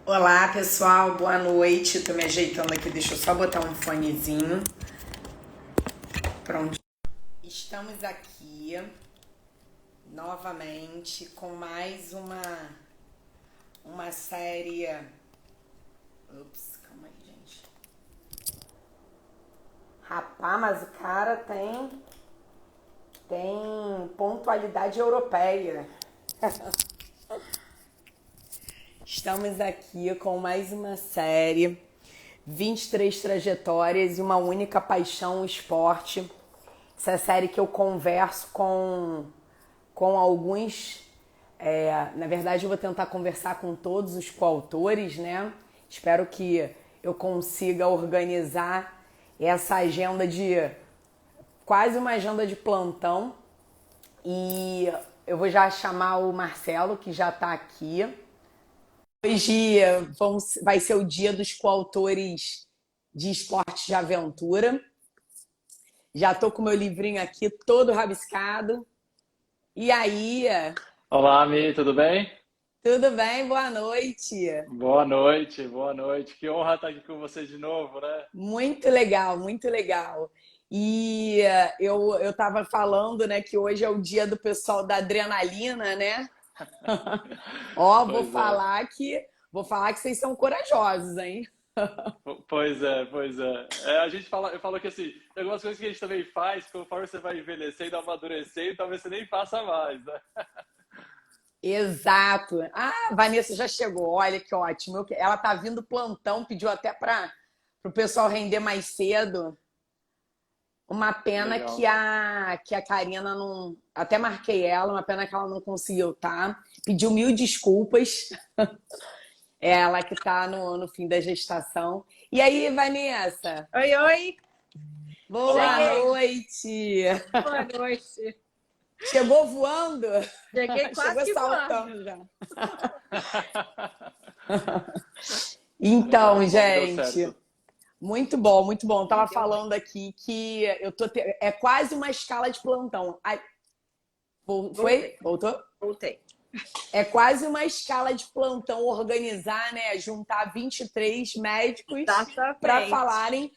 Olá, pessoal, boa noite. Tô me ajeitando aqui, deixa eu só botar um fonezinho. Pronto. Estamos aqui novamente com mais uma série. Ups, calma aí, gente. Rapaz, mas o cara tem pontualidade europeia. Estamos aqui com mais uma série, 23 trajetórias e uma única paixão, o esporte. Essa série que eu converso com alguns, na verdade eu vou tentar conversar com todos os coautores, né? Espero que eu consiga organizar essa agenda quase uma agenda de plantão. E eu vou já chamar o Marcelo, que já está aqui. Hoje vai ser o dia dos coautores de esportes de aventura. Já tô com meu livrinho aqui todo rabiscado. E aí, Olá, Mi, tudo bem? tudo bem? Boa noite. Boa noite, boa noite. Que honra estar aqui com você de novo, né? Muito legal, muito legal. E eu tava falando, né, que hoje é o dia do pessoal da adrenalina, né? Ó, Pois é, vou falar que vocês são corajosos, hein? pois é. A gente fala, eu falo que assim, tem algumas coisas que a gente também faz, conforme você vai envelhecendo, amadurecendo, talvez você nem faça mais, né? Exato. Ah, a Vanessa já chegou. Olha que ótimo. Ela tá vindo plantão, pediu até para o pessoal render mais cedo. Uma pena que Legal. a Karina não. Até marquei ela, uma pena que ela não conseguiu, tá? Pediu mil desculpas. É ela que tá no fim da gestação. E aí, Vanessa? Oi, oi, Boa Olá. cheguei. noite! Boa noite. Chegou voando? Cheguei quase Chegou que voando. saltando já. Então, Bom que deu gente. certo. Muito bom, muito bom. Eu tava Deu bem. falando aqui que é quase uma escala de plantão. Foi? Voltei, Voltou? voltei. É quase uma escala de plantão organizar, né? Juntar 23 médicos para Exatamente. falarem.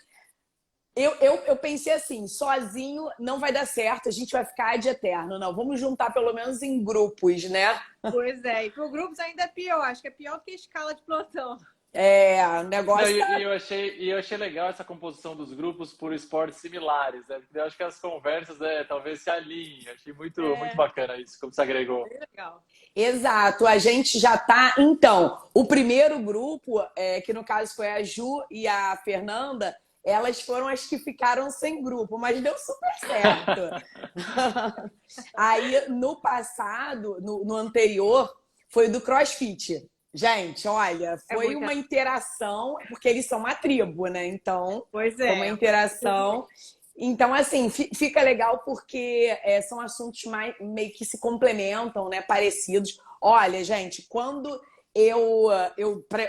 Eu pensei assim, sozinho não vai dar certo, a gente vai ficar de eterno. Não, vamos juntar pelo menos em grupos, né? Pois é, e para grupos ainda é pior. Acho que é pior que a escala de plantão. O Não, negócio tá. eu achei legal essa composição dos grupos por esportes similares, né? Porque eu acho que as conversas, talvez se alinhem. Achei muito É, bacana isso, como você agregou. bem legal. Exato, a gente já tá. Então, o primeiro grupo, que no caso foi a Ju e a Fernanda, elas foram as que ficaram sem grupo, mas deu super certo. Aí, no passado, no anterior, foi do CrossFit. Gente, olha, É foi muita. uma interação, porque eles são uma tribo, né? Então, Pois foi uma é, interação. Então, assim, fica legal porque são assuntos meio que se complementam, né? Parecidos. Olha, gente, quando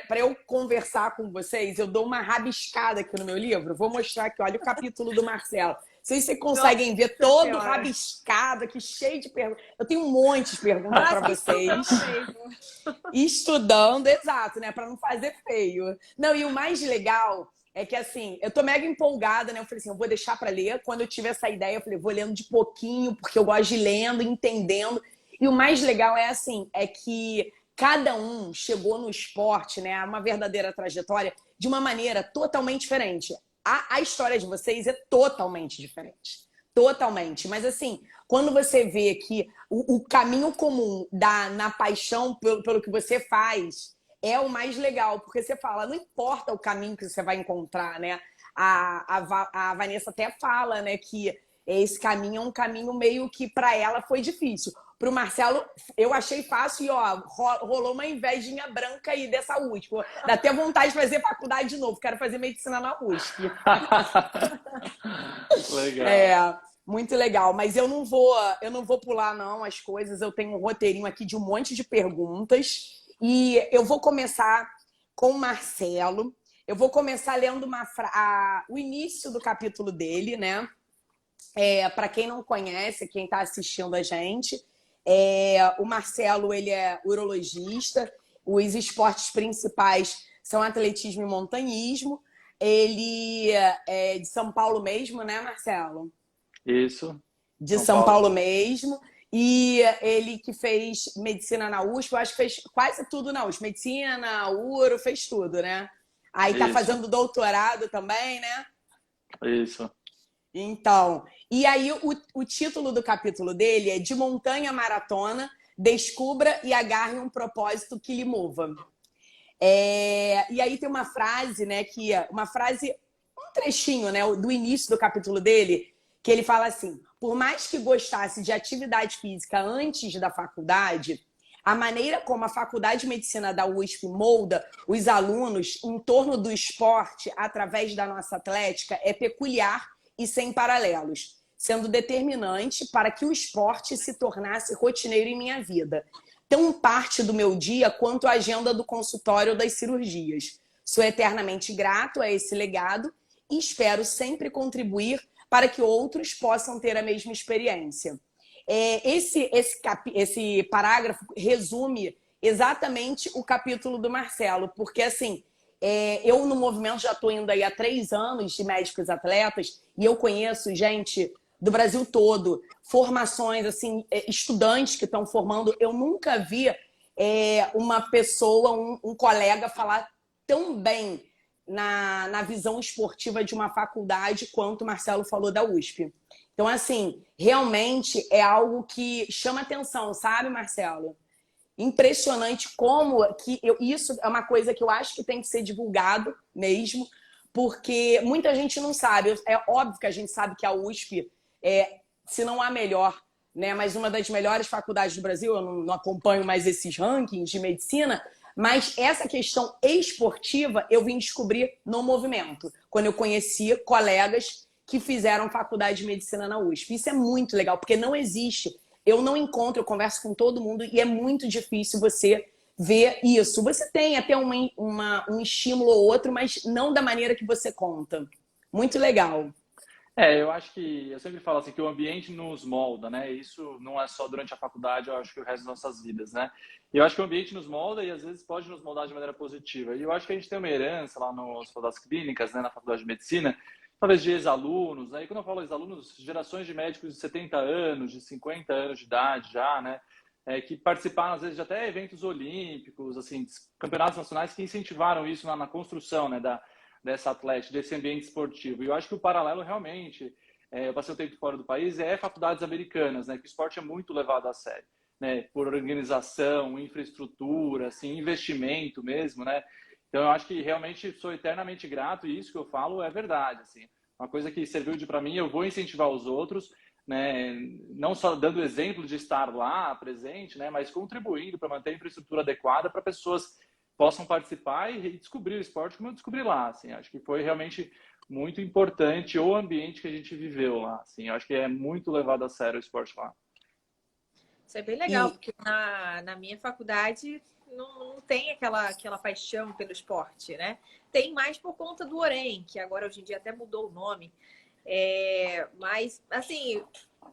para eu conversar com vocês, eu dou uma rabiscada aqui no meu livro. Vou mostrar aqui, olha o capítulo do Marcelo. Vocês conseguem ver nossa todo senhora. rabiscado aqui, cheio de perguntas. Eu tenho um monte de perguntas para Quase que estudando vocês. mesmo. Estudando, exato, né? Para não fazer feio. Não, e o mais legal é que, assim, eu tô mega empolgada, né? Eu falei assim, eu vou deixar para ler. Quando eu tive essa ideia, eu falei, vou lendo de pouquinho, porque eu gosto de lendo, entendendo. E o mais legal é, assim, é que cada um chegou no esporte, né? A uma verdadeira trajetória de uma maneira totalmente diferente. A história de vocês é totalmente diferente. Totalmente. Mas, assim, quando você vê que o caminho comum na paixão pelo que você faz é o mais legal, porque você fala, não importa o caminho que você vai encontrar, né? A Vanessa até fala, né, que esse caminho é um caminho meio que para ela foi difícil. Para o Marcelo, eu achei fácil e ó, rolou uma invejinha branca aí dessa USP. Pô, dá até vontade de fazer faculdade de novo, quero fazer medicina na USP. Legal. É, muito legal, mas eu não vou pular não as coisas. Eu tenho um roteirinho aqui de um monte de perguntas e eu vou começar com o Marcelo. Eu vou começar lendo o início do capítulo dele, né? Para quem não conhece, quem está assistindo a gente, o Marcelo ele é urologista Os esportes principais são atletismo e montanhismo. Ele é de São Paulo mesmo, né, Marcelo? Isso. De São Paulo mesmo. E ele que fez medicina na USP, eu acho que fez quase tudo na USP. Medicina, URO, fez tudo, né? Aí tá fazendo doutorado também, né? Isso. Então, e aí o título do capítulo dele é De Montanha à Maratona, descubra e agarre um propósito que lhe mova. E aí tem uma frase, né, um trechinho, né, do início do capítulo dele, que ele fala assim: por mais que gostasse de atividade física antes da faculdade, a maneira como a Faculdade de Medicina da USP molda os alunos em torno do esporte através da nossa atlética é peculiar e sem paralelos, sendo determinante para que o esporte se tornasse rotineiro em minha vida. Tão parte do meu dia quanto a agenda do consultório das cirurgias. Sou eternamente grato a esse legado e espero sempre contribuir para que outros possam ter a mesma experiência. Esse parágrafo resume exatamente o capítulo do Marcelo, porque assim, eu no movimento já estou indo aí há 3 anos de médicos atletas e eu conheço gente do Brasil todo, formações, assim, estudantes que estão formando. Eu nunca vi uma pessoa, um colega falar tão bem na visão esportiva de uma faculdade quanto o Marcelo falou da USP. Então, assim, realmente é algo que chama atenção, sabe, Marcelo? Impressionante como que isso é uma coisa que eu acho que tem que ser divulgado mesmo, porque muita gente não sabe. É óbvio que a gente sabe que a USP se não a melhor, né, mas uma das melhores faculdades do Brasil. Eu não acompanho mais esses rankings de medicina, mas essa questão esportiva eu vim descobrir no movimento, quando eu conheci colegas que fizeram faculdade de medicina na USP. Isso é muito legal, porque não existe. Eu não encontro, eu converso com todo mundo e é muito difícil você ver isso. Você tem até um estímulo ou outro, mas não da maneira que você conta. Muito legal. Eu acho que, eu sempre falo assim, que o ambiente nos molda, né? Isso não é só durante a faculdade, eu acho que o resto das nossas vidas, né? E eu acho que o ambiente nos molda e às vezes pode nos moldar de maneira positiva. E eu acho que a gente tem uma herança lá das clínicas, né, na faculdade de medicina, talvez de ex-alunos, né? E quando eu falo ex-alunos, gerações de médicos de 70 anos, de 50 anos de idade já, né? Que participaram, às vezes, de até eventos olímpicos, assim, campeonatos nacionais que incentivaram isso na construção, né, dessa atlética, desse ambiente esportivo. E eu acho que o paralelo realmente, eu passei um tempo fora do país, faculdades americanas, né, que o esporte é muito levado a sério, né, por organização, infraestrutura, assim, investimento mesmo, né. Então eu acho que realmente sou eternamente grato e isso que eu falo é verdade, assim. Uma coisa que serviu para mim, eu vou incentivar os outros, né, não só dando exemplo de estar lá presente, né, mas contribuindo para manter a infraestrutura adequada para pessoas possam participar e descobrir o esporte como eu descobri lá, assim. Acho que foi realmente muito importante o ambiente que a gente viveu lá, assim. Acho que é muito levado a sério o esporte lá. Isso é bem legal, porque na minha faculdade não tem aquela paixão pelo esporte, né? Tem mais por conta do Orem, que agora hoje em dia até mudou o nome. Mas, assim,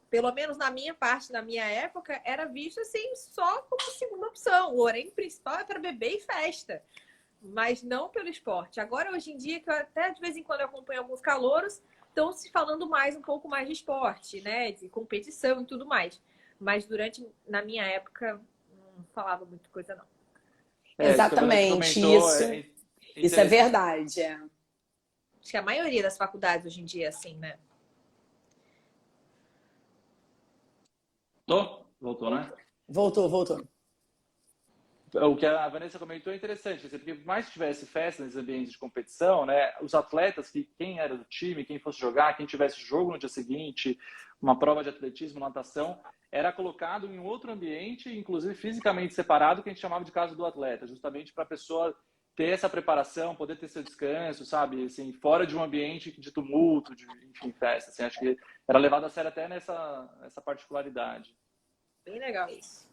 pelo menos na minha parte, na minha época, era visto assim só como segunda opção. O Orem principal é para beber e festa, mas não pelo esporte. Agora, hoje em dia, que eu até de vez em quando eu acompanho alguns calouros, estão se falando um pouco mais de esporte, né? De competição e tudo mais. Mas na minha época, não falava muita coisa, não. Exatamente, isso é verdade. Acho que a maioria das faculdades hoje em dia é assim, né? Voltou, né? Voltou. O que a Vanessa comentou é interessante, porque por mais que tivesse festa nesses ambientes de competição, né, os atletas, quem era do time, quem fosse jogar, quem tivesse jogo no dia seguinte, uma prova de atletismo, natação, era colocado em outro ambiente, inclusive fisicamente separado, que a gente chamava de casa do atleta, justamente para a pessoa ter essa preparação, poder ter seu descanso, sabe, assim, fora de um ambiente de tumulto, enfim, festa. Assim, acho que era levado a sério até nessa particularidade. Bem legal isso.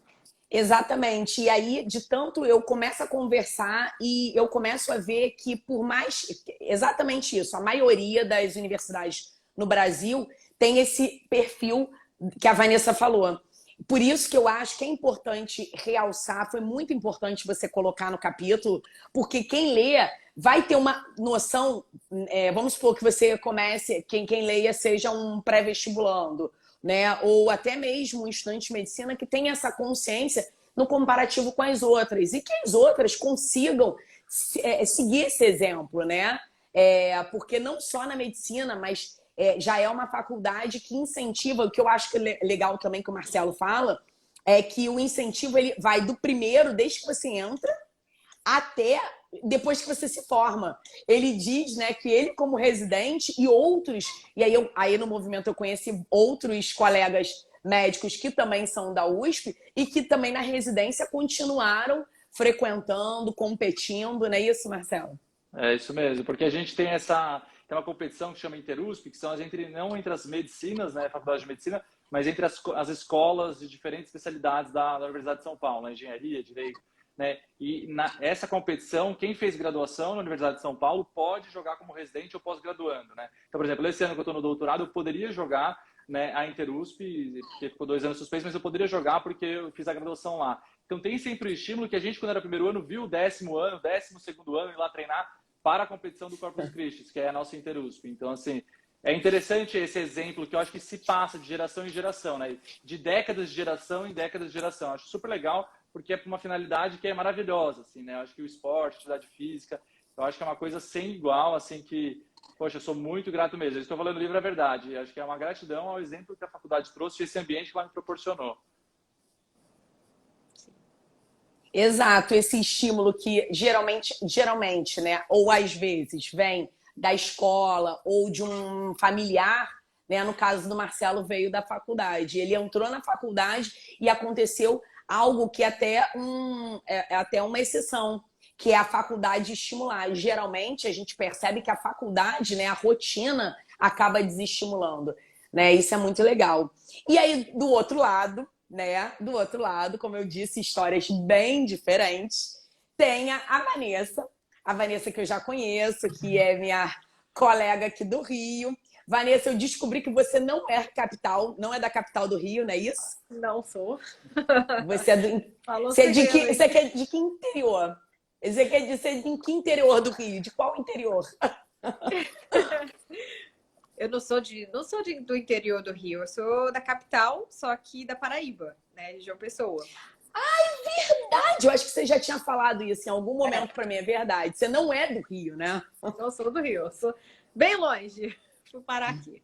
Exatamente. E aí, de tanto eu começo a conversar e eu começo a ver que por mais... Exatamente isso. A maioria das universidades no Brasil tem esse perfil que a Vanessa falou. por isso que eu acho que é importante realçar, foi muito importante você colocar no capítulo, porque quem lê vai ter uma noção, vamos supor que você comece, quem leia seja um pré-vestibulando, né? Ou até mesmo um estudante de medicina que tenha essa consciência no comparativo com as outras, e que as outras consigam seguir esse exemplo, né? Porque não só na medicina, mas já é uma faculdade que incentiva, o que eu acho que é legal também que o Marcelo fala, é que o incentivo ele vai do primeiro, desde que você entra, até depois que você se forma. Ele diz, né, que ele como residente e outros, e aí no movimento eu conheci outros colegas médicos que também são da USP e que também na residência continuaram frequentando, competindo, não é isso, Marcelo? É isso mesmo, porque a gente tem uma competição que chama Interusp, que são não entre as medicinas, né, faculdade de medicina, mas entre as escolas de diferentes especialidades da Universidade de São Paulo, né, engenharia, direito, né? E essa competição, quem fez graduação na Universidade de São Paulo pode jogar como residente ou pós-graduando, né? Então, por exemplo, esse ano que eu estou no doutorado, eu poderia jogar, né, a Interusp, que ficou 2 anos suspenso, mas eu poderia jogar porque eu fiz a graduação lá. Então tem sempre o estímulo que a gente, quando era primeiro ano, viu o 10º ano, 12º ano, ir lá treinar para a competição do Corpus Christi, que é a nossa Interusp. Então, assim, é interessante esse exemplo que eu acho que se passa de geração em geração, né? De décadas de geração em décadas de geração. Eu acho super legal, porque é para uma finalidade que é maravilhosa, assim, né? Eu acho que o esporte, a atividade física, eu acho que é uma coisa sem igual, assim, que, poxa, eu sou muito grato mesmo. Eu estou falando no livro a verdade. Eu acho que é uma gratidão ao exemplo que a faculdade trouxe e esse ambiente que ela me proporcionou. Exato, esse estímulo que geralmente, né, ou às vezes vem da escola ou de um familiar, né? No caso do Marcelo veio da faculdade. Ele entrou na faculdade e aconteceu algo que é até uma exceção, que é a faculdade estimular. Geralmente a gente percebe que a faculdade, né, a rotina acaba desestimulando, né? Isso é muito legal. E aí do outro lado, né? Do outro lado, como eu disse, histórias bem diferentes. Tem a Vanessa que eu já conheço, que é minha colega aqui do Rio. Vanessa, eu descobri que você não é da capital do Rio, não é isso? Não sou. Você é Falou você é de segredo, hein? você é de que interior? Você quer dizer em que interior do Rio? De qual interior? Eu não sou do interior do Rio, eu sou da capital, só que da Paraíba, né? De João Pessoa. Verdade, eu acho que você já tinha falado isso em algum momento para mim, é verdade. Você não é do Rio, né? Não sou do Rio, eu sou bem longe. Fui parar aqui.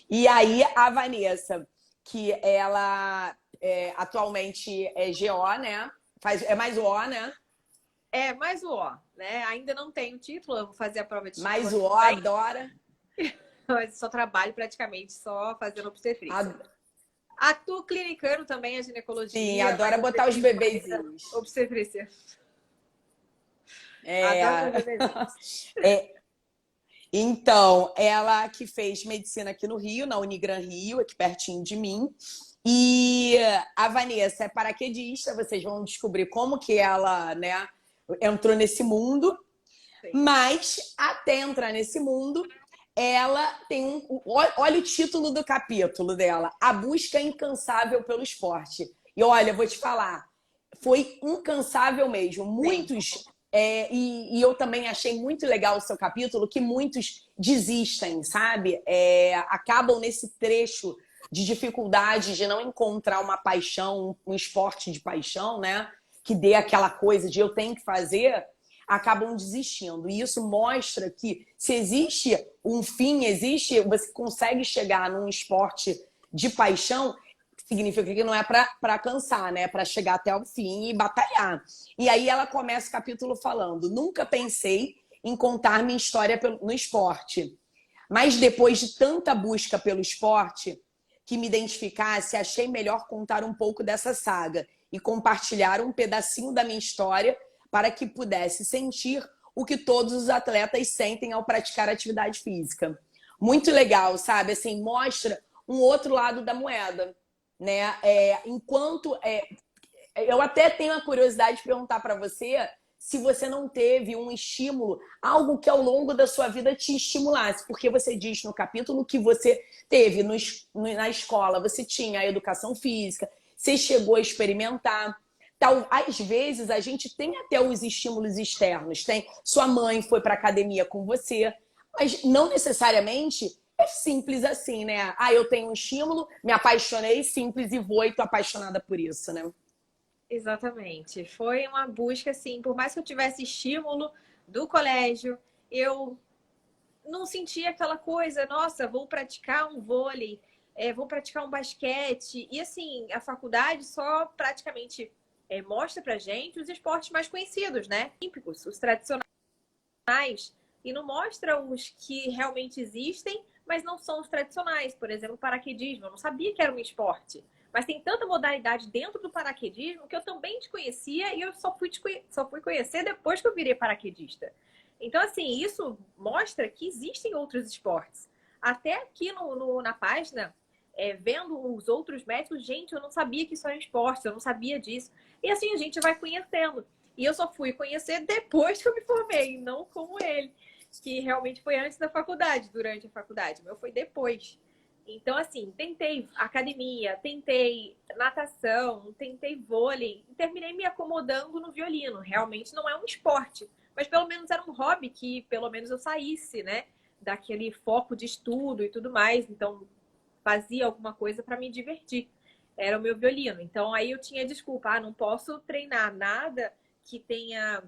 E aí a Vanessa, que ela atualmente é GO, né? É mais o O, né? É, mais o O, né? Ainda não tenho título, eu vou fazer a prova de título. Mais o O, adora. Mas só trabalho praticamente só fazendo obstetrícia. Atuo clinicando também a ginecologia. Sim, adora botar os bebezinhos. Obstetrícia. Adoro os bebezinhos. Então, ela que fez medicina aqui no Rio, na Unigran Rio, aqui pertinho de mim. E a Vanessa é paraquedista, vocês vão descobrir como que ela, né, entrou nesse mundo. Sim. Mas, até entrar nesse mundo, ela tem olha o título do capítulo dela, A Busca Incansável pelo Esporte. E olha, eu vou te falar, foi incansável mesmo. Muitos, e eu também achei muito legal o seu capítulo, que muitos desistem, sabe? Acabam nesse trecho de dificuldade de não encontrar uma paixão, um esporte de paixão, né? Que dê aquela coisa de eu tenho que fazer, acabam desistindo. E isso mostra que se existe um fim, você consegue chegar num esporte de paixão, significa que não é para cansar, né? É para chegar até o fim e batalhar. E aí ela começa o capítulo falando: nunca pensei em contar minha história no esporte, mas depois de tanta busca pelo esporte que me identificasse, achei melhor contar um pouco dessa saga e compartilhar um pedacinho da minha história para que pudesse sentir o que todos os atletas sentem ao praticar atividade física. Muito legal, sabe? Assim, mostra um outro lado da moeda, né? Eu até tenho a curiosidade de perguntar para você se você não teve um estímulo, algo que ao longo da sua vida te estimulasse. Porque você diz no capítulo que você teve na escola, você tinha a educação física, você chegou a experimentar. Às vezes a gente tem até os estímulos externos. Sua mãe foi para academia com você, mas não necessariamente é simples assim, né? Ah, eu tenho um estímulo, me apaixonei, simples, e vou e tô apaixonada por isso, né? Exatamente. Foi uma busca, assim, por mais que eu tivesse estímulo do colégio, eu não sentia aquela coisa, nossa, vou praticar um vôlei, vou praticar um basquete. E assim, a faculdade só praticamente mostra pra gente os esportes mais conhecidos, né? Olímpicos, os tradicionais, e não mostra os que realmente existem, mas não são os tradicionais. Por exemplo, paraquedismo. Eu não sabia que era um esporte. Mas tem tanta modalidade dentro do paraquedismo que eu também desconhecia e eu só fui conhecer depois que eu virei paraquedista. Então, assim, isso mostra que existem outros esportes. Até aqui na página, vendo os outros médicos, gente, eu não sabia que isso era um esporte, eu não sabia disso. E assim a gente vai conhecendo. E eu só fui conhecer depois que eu me formei, não como ele, que realmente foi antes da faculdade, durante a faculdade. O meu foi depois. Então, assim, tentei academia, tentei natação, tentei vôlei e terminei me acomodando no violino. Realmente não é um esporte, mas pelo menos era um hobby que pelo menos eu saísse, né? Daquele foco de estudo e tudo mais. Então, fazia alguma coisa para me divertir. Era o meu violino. Então, aí eu tinha desculpa, não posso treinar nada que tenha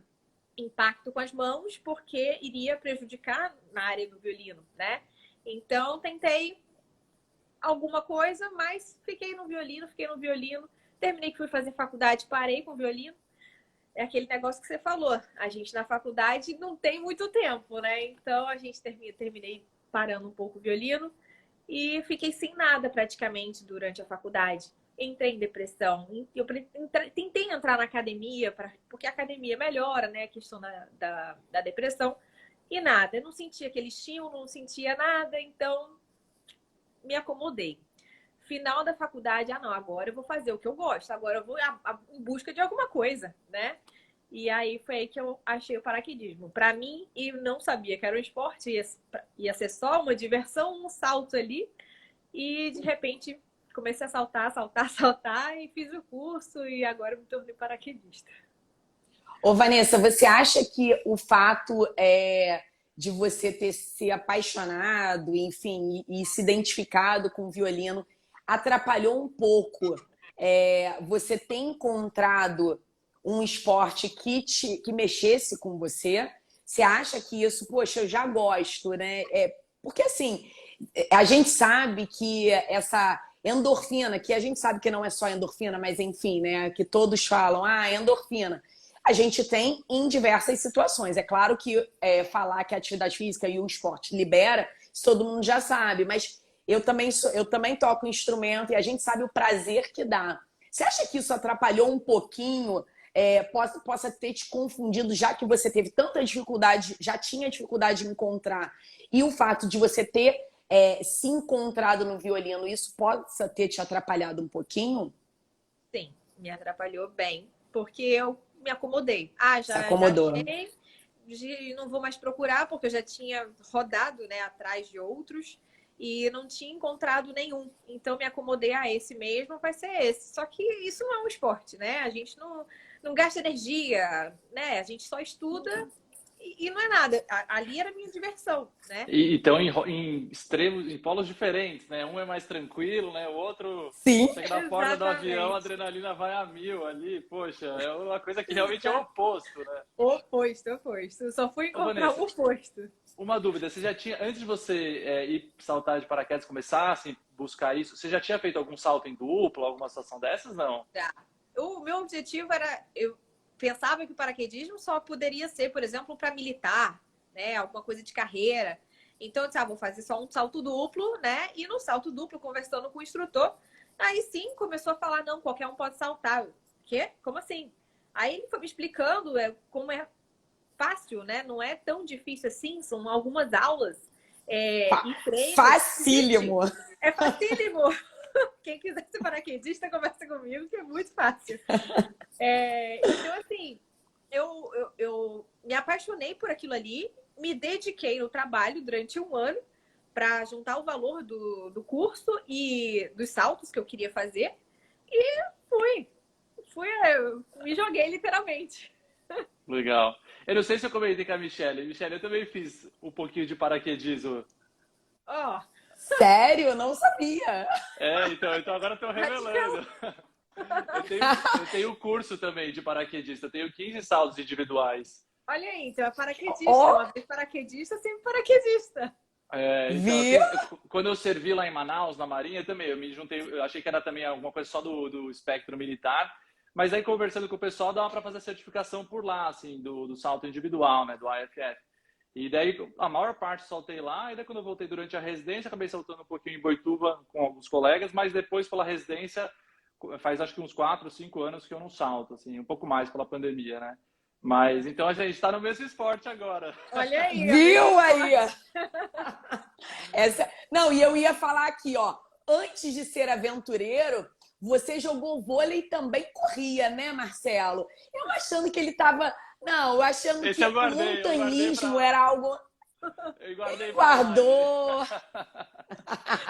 impacto com as mãos, porque iria prejudicar na área do violino, né? Então, tentei alguma coisa, mas fiquei no violino, terminei que fui fazer faculdade, parei com o violino. É aquele negócio que você falou, a gente na faculdade não tem muito tempo, né? Então a gente terminei parando um pouco o violino e fiquei sem nada praticamente durante a faculdade. Entrei em depressão, eu tentei entrar na academia, porque a academia melhora, né? A questão da depressão, e nada, eu não sentia aquele estímulo, não sentia nada, então me acomodei. Final da faculdade, não, agora eu vou fazer o que eu gosto, agora eu vou em busca de alguma coisa, né? E aí foi aí que eu achei o paraquedismo. Para mim, e não sabia que era um esporte, ia ser só uma diversão, um salto ali. E de repente comecei a saltar e fiz o curso e agora me tornei paraquedista. Ô, Vanessa, você acha que o fato de você ter se apaixonado, enfim, e se identificado com o violino atrapalhou um pouco você ter encontrado um esporte que mexesse com você? Você acha que isso, poxa, eu já gosto, né? Porque assim, a gente sabe que essa endorfina, que a gente sabe que não é só endorfina, mas enfim, né? Que todos falam, endorfina. A gente tem em diversas situações. É claro que falar que a atividade física e o esporte libera, isso todo mundo já sabe, mas eu também toco instrumento e a gente sabe o prazer que dá. Você acha que isso atrapalhou um pouquinho, possa ter te confundido, já que você teve tanta dificuldade, já tinha dificuldade de encontrar, e o fato de você ter se encontrado no violino, isso possa ter te atrapalhado um pouquinho? Sim, me atrapalhou bem, porque eu me acomodei. Se acomodou. Já achei, não vou mais procurar, porque eu já tinha rodado, né, atrás de outros e não tinha encontrado nenhum. Então me acomodei a esse mesmo, vai ser esse. Só que isso não é um esporte, né? A gente não gasta energia, né? A gente só estuda e não é nada. Ali era a minha diversão, né? E então em extremos, em polos diferentes, né? Um é mais tranquilo, né? O outro, Sim. chega na porta do avião, a adrenalina vai a mil ali. Poxa, é uma coisa que realmente é o oposto, né? Oposto. Eu só fui encontrar o oposto. Uma dúvida, você já tinha, antes de você ir saltar de paraquedas, começar assim, buscar isso, você já tinha feito algum salto em duplo, alguma situação dessas, não? Já. O meu objetivo era, eu pensava que o paraquedismo só poderia ser, por exemplo, para militar, né? Alguma coisa de carreira. Então, eu disse, vou fazer só um salto duplo, né? E no salto duplo, conversando com o instrutor, aí sim começou a falar, não, qualquer um pode saltar. O quê? Como assim? Aí ele foi me explicando como é fácil, né? Não é tão difícil assim, são algumas aulas e treinos. Facílimo! É facílimo! Quem quiser ser paraquedista, conversa comigo, que é muito fácil. Então, assim, eu me apaixonei por aquilo ali, me dediquei no trabalho durante um ano para juntar o valor do curso e dos saltos que eu queria fazer. E me joguei literalmente. Legal. Eu não sei se eu comentei com a Michelle. Michelle, eu também fiz um pouquinho de paraquedismo. Ó, Sério? Não sabia. Então agora eu tô revelando. Eu tenho curso também de paraquedista. Eu tenho 15 saltos individuais. olha aí, então é paraquedista. Ó. Uma vez paraquedista, sempre paraquedista. Viu? Quando eu servi lá em Manaus, na Marinha, também, eu me juntei, eu achei que era também alguma coisa só do espectro militar, mas aí conversando com o pessoal, dava para fazer a certificação por lá, assim, do salto individual, né, do AFF. E daí, a maior parte saltei lá, e daí quando eu voltei durante a residência, acabei saltando um pouquinho em Boituva com alguns colegas, mas depois pela residência, faz acho que uns 4, 5 anos que eu não salto, assim, um pouco mais pela pandemia, né? Mas então a gente está no mesmo esporte agora. Olha aí. Viu aí? Não, e eu ia falar aqui, ó. Antes de ser aventureiro, você jogou vôlei e também corria, né, Marcelo? Eu achando que ele tava. Não, eu achando Esse que eu o guardei, montanhismo era algo. Eu guardei Ele guardou.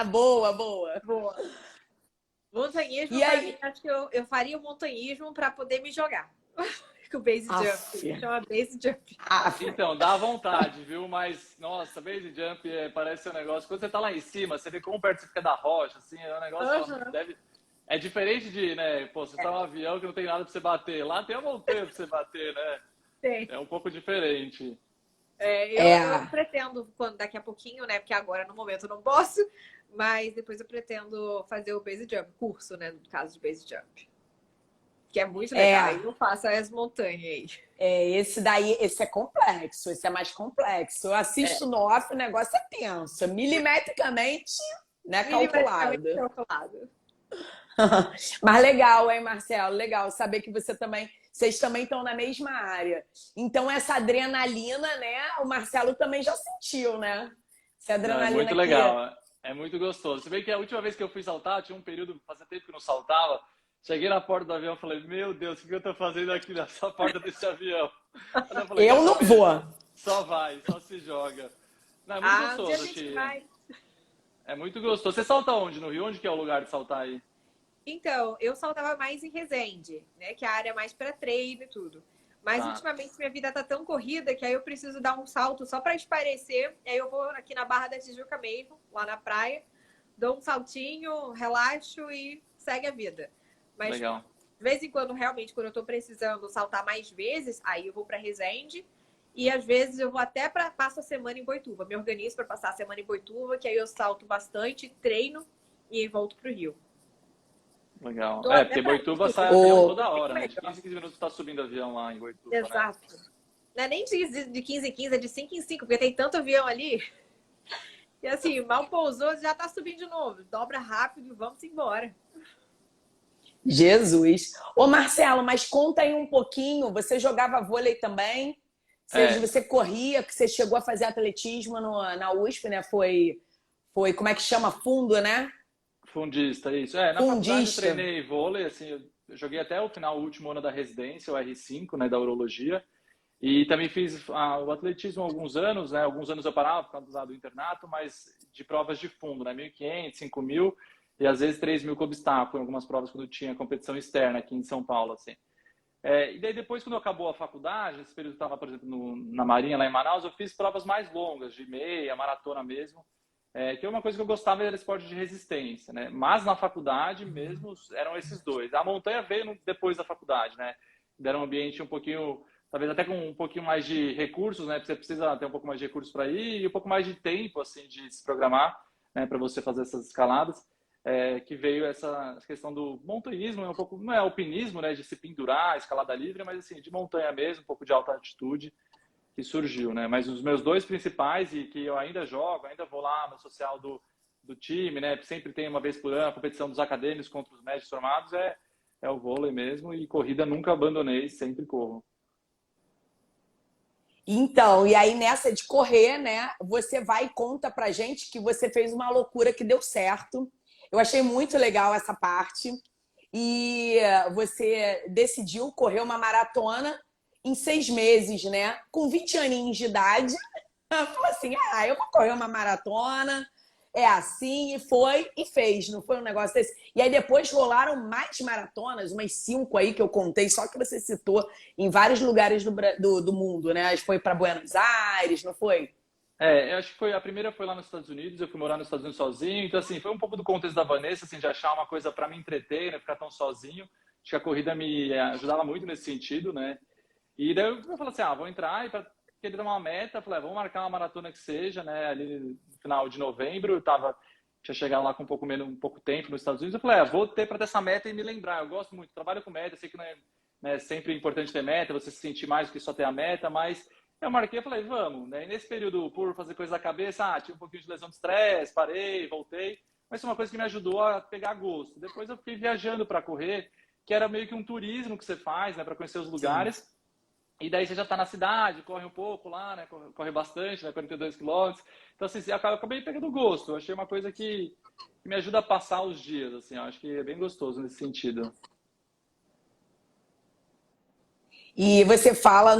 Boa. Boa. Montanhismo, E aí? mim, acho que eu faria o montanhismo para poder me jogar. Com o base jump. Chama base jump. Então, dá vontade, viu? Mas, nossa, base jump parece um negócio. Quando você tá lá em cima, você vê como perto você fica da rocha, assim, é um negócio. É diferente de, né? Pô, você tá num avião que não tem nada pra você bater. Lá tem a montanha pra você bater, né? Tem. É um pouco diferente. Eu pretendo, daqui a pouquinho, né? Porque agora, no momento, eu não posso. Mas depois eu pretendo fazer o base jump, curso, né? No caso de base jump. Que é muito legal. Aí eu faço as montanhas aí. Esse é complexo, esse é mais complexo. Eu assisto no off, o negócio é tenso. Milimetricamente, né, calculado. Mas legal, hein, Marcelo? Legal saber que vocês também estão na mesma área. Então, essa adrenalina, né? O Marcelo também já sentiu, né? Essa adrenalina é muito legal, é muito gostoso. Se bem que a última vez que eu fui saltar, tinha um período, fazia tempo que eu não saltava. Cheguei na porta do avião e falei, meu Deus, o que eu tô fazendo aqui nessa porta desse avião? Eu não vou. Só vai, só se joga. Não, é muito gostoso, a gente vai. É muito gostoso. Você salta onde no Rio? Onde que é o lugar de saltar aí? Então, eu saltava mais em Resende, né? Que é a área mais para treino e tudo. Mas ultimamente minha vida tá tão corrida que aí eu preciso dar um salto só para espairecer. Aí eu vou aqui na Barra da Tijuca mesmo, lá na praia, dou um saltinho, relaxo e segue a vida. Mas legal. De vez em quando, realmente, quando eu tô precisando saltar mais vezes, aí eu vou para Resende. E às vezes eu vou até passo a semana em Boituva. Me organizo para passar a semana em Boituva, que aí eu salto bastante, treino e volto pro Rio. Legal. Porque Boituva sai avião toda hora, né? De 15 em 15 minutos tá subindo avião lá em Boituva. Exato. Né? Não é nem de 15 em 15, é de 5 em 5, porque tem tanto avião ali. E assim, mal pousou, já tá subindo de novo. Dobra rápido e vamos embora. Jesus. Ô, Marcelo, mas conta aí um pouquinho. Você jogava vôlei também? Você corria, que você chegou a fazer atletismo na USP, né? Foi, como é que chama? Fundo, né? Fundista, isso. Na faculdade eu treinei vôlei, assim, eu joguei até o final, o último ano da residência, o R5, né, da urologia. E também fiz o atletismo há alguns anos, né? Alguns anos eu parava por causa do internato, mas de provas de fundo, né? 1.500, 5.000 e às vezes 3.000 com obstáculo, em algumas provas quando tinha competição externa aqui em São Paulo, assim. E daí depois, quando acabou a faculdade, esse período eu estava, por exemplo, na Marinha, lá em Manaus, eu fiz provas mais longas, de meia, maratona mesmo, que é uma coisa que eu gostava, era esporte de resistência, né? Mas na faculdade mesmo, eram esses dois. A montanha veio depois da faculdade, né? Era um ambiente um pouquinho, talvez até com um pouquinho mais de recursos, né? Você precisa ter um pouco mais de recursos para ir e um pouco mais de tempo, assim, de se programar, né? Para você fazer essas escaladas. Que veio essa questão do montanhismo, um pouco, não é alpinismo, né, de se pendurar, escalada livre, mas assim, de montanha mesmo, um pouco de alta altitude que surgiu, né? Mas os meus dois principais, e que eu ainda jogo, ainda vou lá no social do time, né? Sempre tem uma vez por ano a competição dos acadêmicos contra os médios formados, é o vôlei mesmo, e corrida nunca abandonei, sempre corro. Então, e aí nessa de correr, né, você vai e conta pra gente que você fez uma loucura que deu certo. Eu achei muito legal essa parte. E você decidiu correr uma maratona em 6 meses, né? Com 20 aninhos de idade, falou assim, eu vou correr uma maratona, é assim, e foi e fez, não foi um negócio desse. E aí depois rolaram mais maratonas, umas 5 aí que eu contei, só que você citou, em vários lugares do mundo, né? Foi para Buenos Aires, não foi? Eu acho que a primeira foi lá nos Estados Unidos, eu fui morar nos Estados Unidos sozinho, então assim, foi um pouco do contexto da Vanessa, assim, de achar uma coisa para me entreter, né, ficar tão sozinho. Acho que a corrida me ajudava muito nesse sentido, né? E daí eu falei assim, vou entrar e para querer dar uma meta, falei, vamos marcar uma maratona que seja, né, ali no final de novembro, tinha chegado lá com um pouco tempo nos Estados Unidos, eu falei, vou ter para ter essa meta e me lembrar, eu gosto muito, trabalho com meta, sei que não é, né, sempre importante ter meta, você se sentir mais do que só ter a meta, mas eu marquei e falei, vamos, né? E nesse período, por fazer coisa da cabeça, tive um pouquinho de lesão de estresse, parei, voltei. Mas foi uma coisa que me ajudou a pegar gosto. Depois eu fiquei viajando para correr, que era meio que um turismo que você faz, né? Para conhecer os lugares. Sim. E daí você já está na cidade, corre um pouco lá, né? Corre bastante, né? 42 quilômetros. Então, assim, eu acabei pegando gosto. Eu achei uma coisa que me ajuda a passar os dias, assim. Eu acho que é bem gostoso nesse sentido. E você fala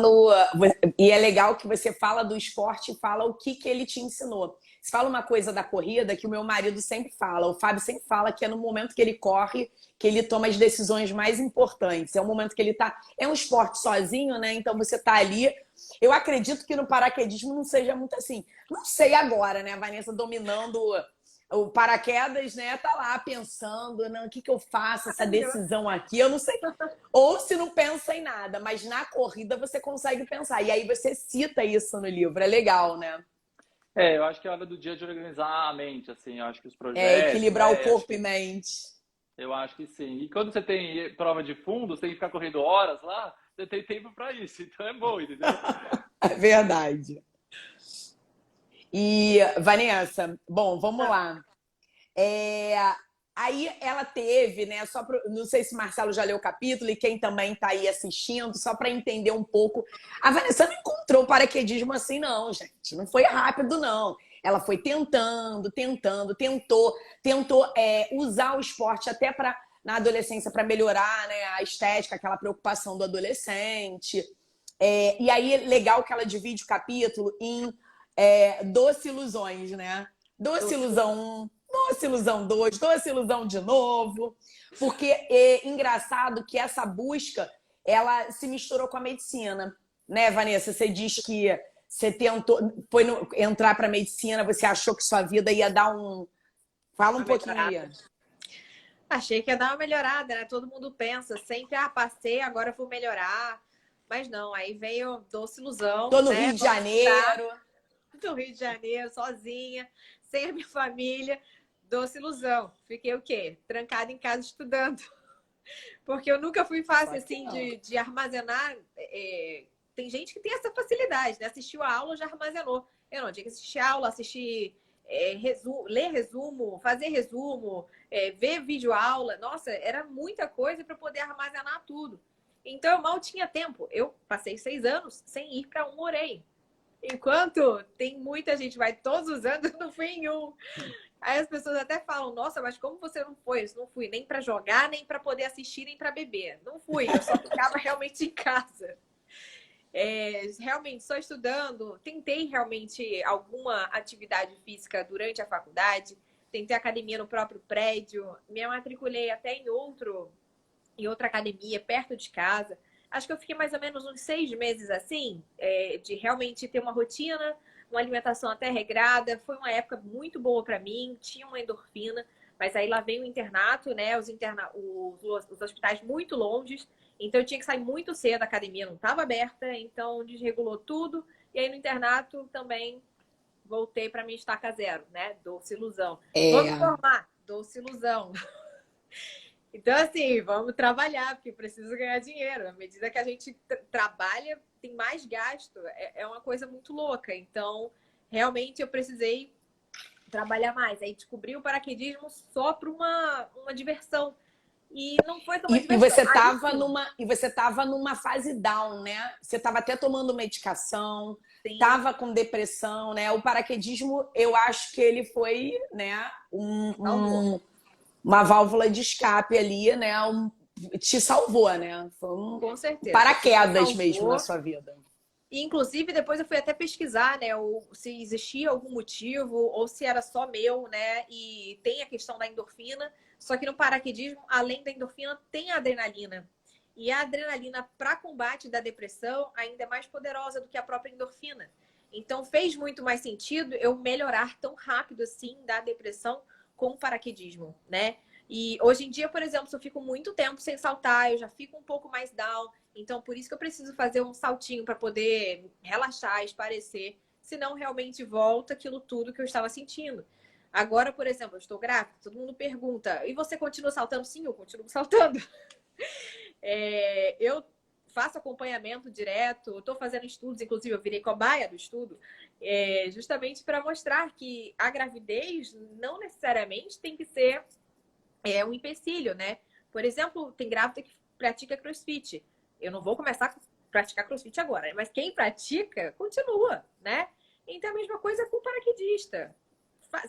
e é legal que você fala do esporte e fala o que ele te ensinou. Você fala uma coisa da corrida que o meu marido sempre fala, o Fábio sempre fala que é no momento que ele corre que ele toma as decisões mais importantes. É um momento que ele tá. É um esporte sozinho, né? Então você tá ali. Eu acredito que no paraquedismo não seja muito assim. Não sei agora, né? A Vanessa dominando o paraquedas, né, tá lá pensando, não, o que eu faço, essa decisão aqui, eu não sei. Ou se não pensa em nada, mas na corrida você consegue pensar. E aí você cita isso no livro, é legal, né? Eu acho que é hora do dia de organizar a mente, assim, eu acho que os projetos... equilibrar o corpo e mente. Eu acho que sim. E quando você tem prova de fundo, você tem que ficar correndo horas lá, você tem tempo para isso, então é bom, entendeu? É verdade. E, Vanessa, bom, vamos lá. Aí ela teve, né? Não sei se o Marcelo já leu o capítulo e quem também está aí assistindo, só para entender um pouco. A Vanessa não encontrou paraquedismo assim, não, gente. Não foi rápido, não. Ela foi tentou usar o esporte até na adolescência para melhorar, né, a estética, aquela preocupação do adolescente. E aí, legal que ela divide o capítulo em doce ilusões, né? Doce ilusão 1, doce ilusão 2, doce ilusão de novo. Porque é engraçado que essa busca, ela se misturou com a medicina. Né, Vanessa? Você diz que você tentou entrar para a medicina, você achou que sua vida ia dar um... Fala um pouquinho aí. Achei que ia dar uma melhorada, né? Todo mundo pensa sempre, passei, agora eu vou melhorar. Mas não, aí veio doce ilusão. Tô no Rio de Janeiro. Do Rio de Janeiro, sozinha, sem a minha família, doce ilusão. Fiquei o quê? Trancada em casa estudando. Porque eu nunca fui fácil, assim, de armazenar. Tem gente que tem essa facilidade, né? Assistiu a aula, já armazenou. Eu não, tinha que assistir a aula, assistir ler resumo, fazer resumo, ver vídeo aula. Nossa, era muita coisa para poder armazenar tudo. Então, eu mal tinha tempo. Eu passei 6 anos sem ir para um Orem. Enquanto tem muita gente, vai todos os anos, eu não fui em um. Aí as pessoas até falam, nossa, mas como você não foi? Eu não fui nem para jogar, nem para poder assistir, nem para beber. Não fui, eu só ficava realmente em casa. Realmente, só estudando. Tentei realmente alguma atividade física durante a faculdade. Tentei academia no próprio prédio. Me matriculei até em outra academia, perto de casa. Acho que eu fiquei mais ou menos uns 6 meses assim, de realmente ter uma rotina, uma alimentação até regrada. Foi uma época muito boa para mim, tinha uma endorfina, mas aí lá veio o internato, né? Os hospitais muito longes, então eu tinha que sair muito cedo, a academia não estava aberta, então desregulou tudo. E aí no internato também voltei para minha estaca zero, né? Doce ilusão. Vamos formar, doce ilusão. Então, assim, vamos trabalhar, porque preciso ganhar dinheiro. À medida que a gente trabalha, tem mais gasto. É uma coisa muito louca. Então, realmente, eu precisei trabalhar mais. Aí, descobri o paraquedismo só para uma diversão. E não foi tão uma diversão. E você estava numa fase down, né? Você estava até tomando medicação, estava com depressão, né? O paraquedismo, eu acho que ele foi, né, uma válvula de escape ali, né? te salvou, né? Foi um Com certeza. paraquedas Salvou. mesmo na sua vida. E, inclusive, depois eu fui até pesquisar, né, se existia algum motivo ou se era só meu, né? E tem a questão da endorfina, só que no paraquedismo, além da endorfina, tem a adrenalina. E a adrenalina para combate da depressão ainda é mais poderosa do que a própria endorfina. Então, fez muito mais sentido eu melhorar tão rápido assim da depressão com o paraquedismo, né? E hoje em dia, por exemplo, se eu fico muito tempo sem saltar, eu já fico um pouco mais down. Então, por isso que eu preciso fazer um saltinho para poder relaxar, espairecer. Senão, realmente volta aquilo tudo que eu estava sentindo. Agora, por exemplo, eu estou grávida, todo mundo pergunta, e você continua saltando? Sim, eu continuo saltando. Eu faço acompanhamento direto, estou fazendo estudos, inclusive eu virei cobaia do estudo, justamente para mostrar que a gravidez não necessariamente tem que ser um empecilho, né? Por exemplo, tem grávida que pratica crossfit. Eu não vou começar a praticar crossfit agora, mas quem pratica, continua, né? Então, a mesma coisa com o paraquedista.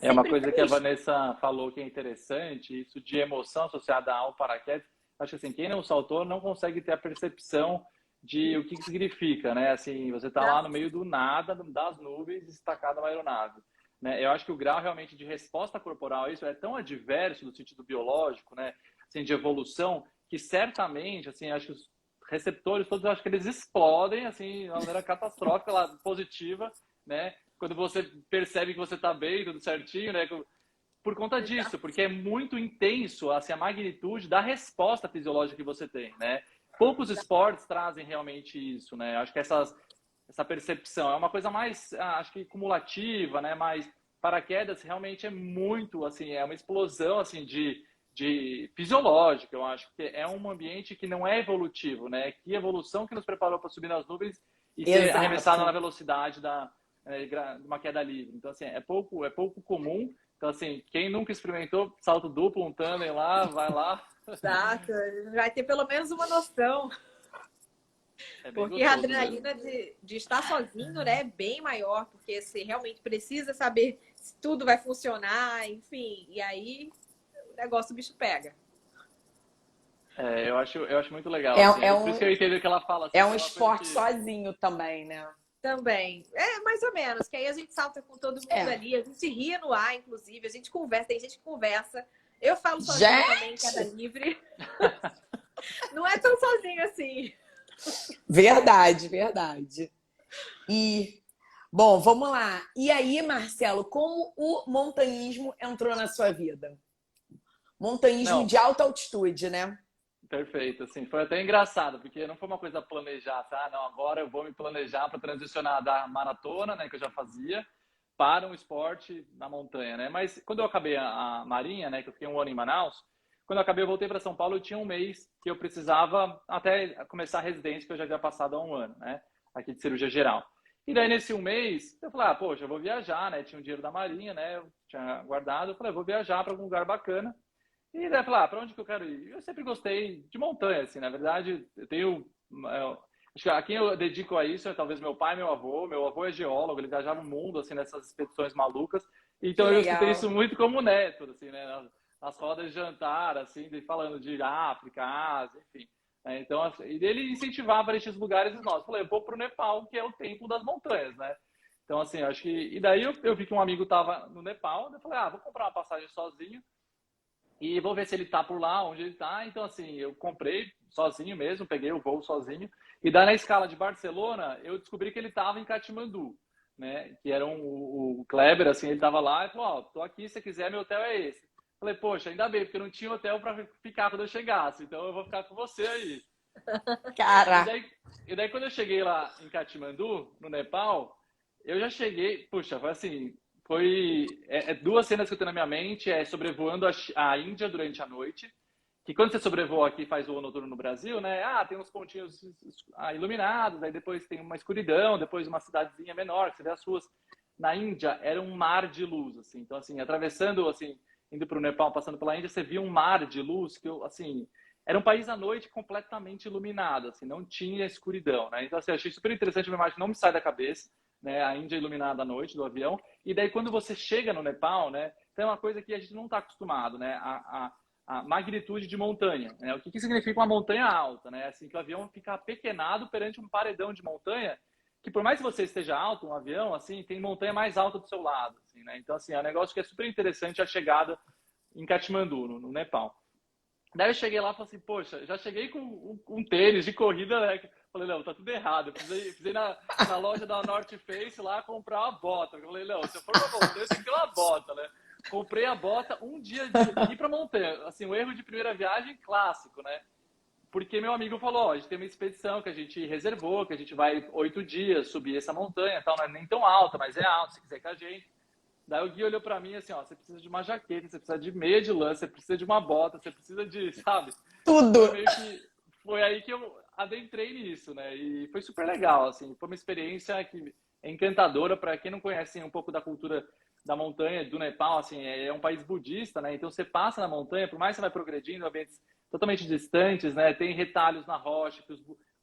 É uma Sempre coisa que a fez. Vanessa falou que é interessante, isso de emoção associada ao paraquedas. Acho que assim, quem não saltou não consegue ter a percepção de o que significa, né? Assim, você está lá no meio do nada, das nuvens, destacado na aeronave. Né? Eu acho que o grau realmente de resposta corporal a isso é tão adverso no sentido biológico, né? Assim, de evolução, que certamente, assim, acho que os receptores todos, acho que eles explodem, assim, de uma maneira catastrófica, lá, positiva, né? Quando você percebe que você está bem, tudo certinho, né? Por conta disso, porque é muito intenso assim, a magnitude da resposta fisiológica que você tem, né? Poucos esportes trazem realmente isso, né? Acho que essa percepção é uma coisa mais, acho que cumulativa, né? Mas paraquedas realmente é muito, assim, é uma explosão, assim, de fisiológica, eu acho que é um ambiente que não é evolutivo, né? Que evolução que nos preparou para subir nas nuvens e ser Exato. arremessado na velocidade de uma queda livre. Então, assim, é pouco comum. Então, assim, quem nunca experimentou salto duplo, um tandem lá, vai lá. Exato, vai ter pelo menos uma noção. É bem Porque a gostoso adrenalina mesmo. de estar sozinho, né, é bem maior, porque você realmente precisa saber se tudo vai funcionar, enfim. E aí o negócio o bicho pega. Eu acho muito legal, É, assim. é Por isso que um, eu entendo que ela fala, assim, é que um é uma coisa esporte que... sozinho também, né? Também. É, mais ou menos, que aí a gente salta com todo mundo ali, a gente ri no ar, inclusive, a gente conversa, tem gente que conversa. Eu falo sozinha também, queda Gente! livre. Não é tão sozinho assim. Verdade, verdade. E, bom, vamos lá. E aí, Marcelo, como o montanhismo entrou na sua vida? Montanhismo Não, de alta altitude, né? perfeito, assim. Foi até engraçado, porque não foi uma coisa planejada. Ah, não, agora eu vou me planejar para transicionar da maratona, né, que eu já fazia, para um esporte na montanha, né? Mas quando eu acabei a Marinha, né, que eu fiquei um ano em Manaus, quando eu acabei, eu voltei para São Paulo, eu tinha um mês que eu precisava até começar a residência, que eu já havia passado há um ano, né, aqui de cirurgia geral. E daí, nesse um mês, eu falei, poxa, eu vou viajar, né? Tinha um dinheiro da Marinha, né? Eu tinha guardado. Eu falei, vou viajar para algum lugar bacana. E daí, falar, para onde que eu quero ir? Eu sempre gostei de montanha, assim, na verdade, eu tenho... acho que a quem eu dedico a isso é talvez meu pai e meu avô. Meu avô é geólogo, ele viajava o mundo, assim, nessas expedições malucas. Que Então, eu escutei legal. isso muito como neto, assim, né? Nas rodas de jantar, assim, falando de África, Ásia, enfim. Então, assim, e ele incentivava esses lugares nós. Eu falei, eu vou para o Nepal, que é o templo das montanhas, né? Então, assim, acho que... E daí eu vi que um amigo estava no Nepal, eu falei, vou comprar uma passagem sozinho e vou ver se ele tá por lá, onde ele tá. Então, assim, eu comprei sozinho mesmo, peguei o voo sozinho. E daí, na escala de Barcelona, eu descobri que ele tava em Katmandu, né? Que era o Kleber, assim, ele tava lá e falou, tô aqui, se você quiser, meu hotel é esse. Falei, poxa, ainda bem, porque eu não tinha hotel para ficar quando eu chegasse. Então, eu vou ficar com você aí. Cara, E daí, quando eu cheguei lá em Katmandu, no Nepal, eu já cheguei, puxa, foi assim, duas cenas que eu tenho na minha mente, sobrevoando a Índia durante a noite, que quando você sobrevoa aqui, faz voo noturno no Brasil, né? Tem uns pontinhos iluminados, aí depois tem uma escuridão, depois uma cidadezinha menor, que você vê as ruas. Na Índia, era um mar de luz, assim. Então, assim, atravessando, assim, indo para o Nepal, passando pela Índia, você via um mar de luz que, assim, era um país à noite completamente iluminado, assim, não tinha escuridão, né? Então, assim, eu achei super interessante, uma imagem que não me sai da cabeça, né? A Índia iluminada à noite do avião. E daí, quando você chega no Nepal, né? Tem uma coisa que a gente não está acostumado, né? a magnitude de montanha, né? O que significa uma montanha alta, né? Assim, que o avião fica apequenado perante um paredão de montanha, que por mais que você esteja alto, um avião, assim, tem montanha mais alta do seu lado, assim, né? Então, assim, é um negócio que é super interessante a chegada em Katmandu, no Nepal. Daí eu cheguei lá e falei assim, poxa, já cheguei com um tênis de corrida, né? Falei, não, tá tudo errado. Eu precisei na loja da North Face lá comprar uma bota. Eu falei, não, se eu for pra montanha, tem que ter uma bota, né? Comprei a bota um dia de ir pra montanha. Assim, um erro de primeira viagem clássico, né? Porque meu amigo falou, ó, a gente tem uma expedição que a gente reservou, que a gente vai 8 dias subir essa montanha, tal, não é nem tão alta, mas é alta, se quiser com a gente. Daí o Gui olhou pra mim assim, ó, você precisa de uma jaqueta, você precisa de meia de lã, você precisa de uma bota, você precisa de, sabe? Tudo! Foi aí que eu adentrei nisso, né? E foi super legal, assim, foi uma experiência que é encantadora para quem não conhece um pouco da cultura da montanha, do Nepal, assim, é um país budista, né? Então você passa na montanha, por mais que você vai progredindo, ambientes totalmente distantes, né? Tem retalhos na rocha que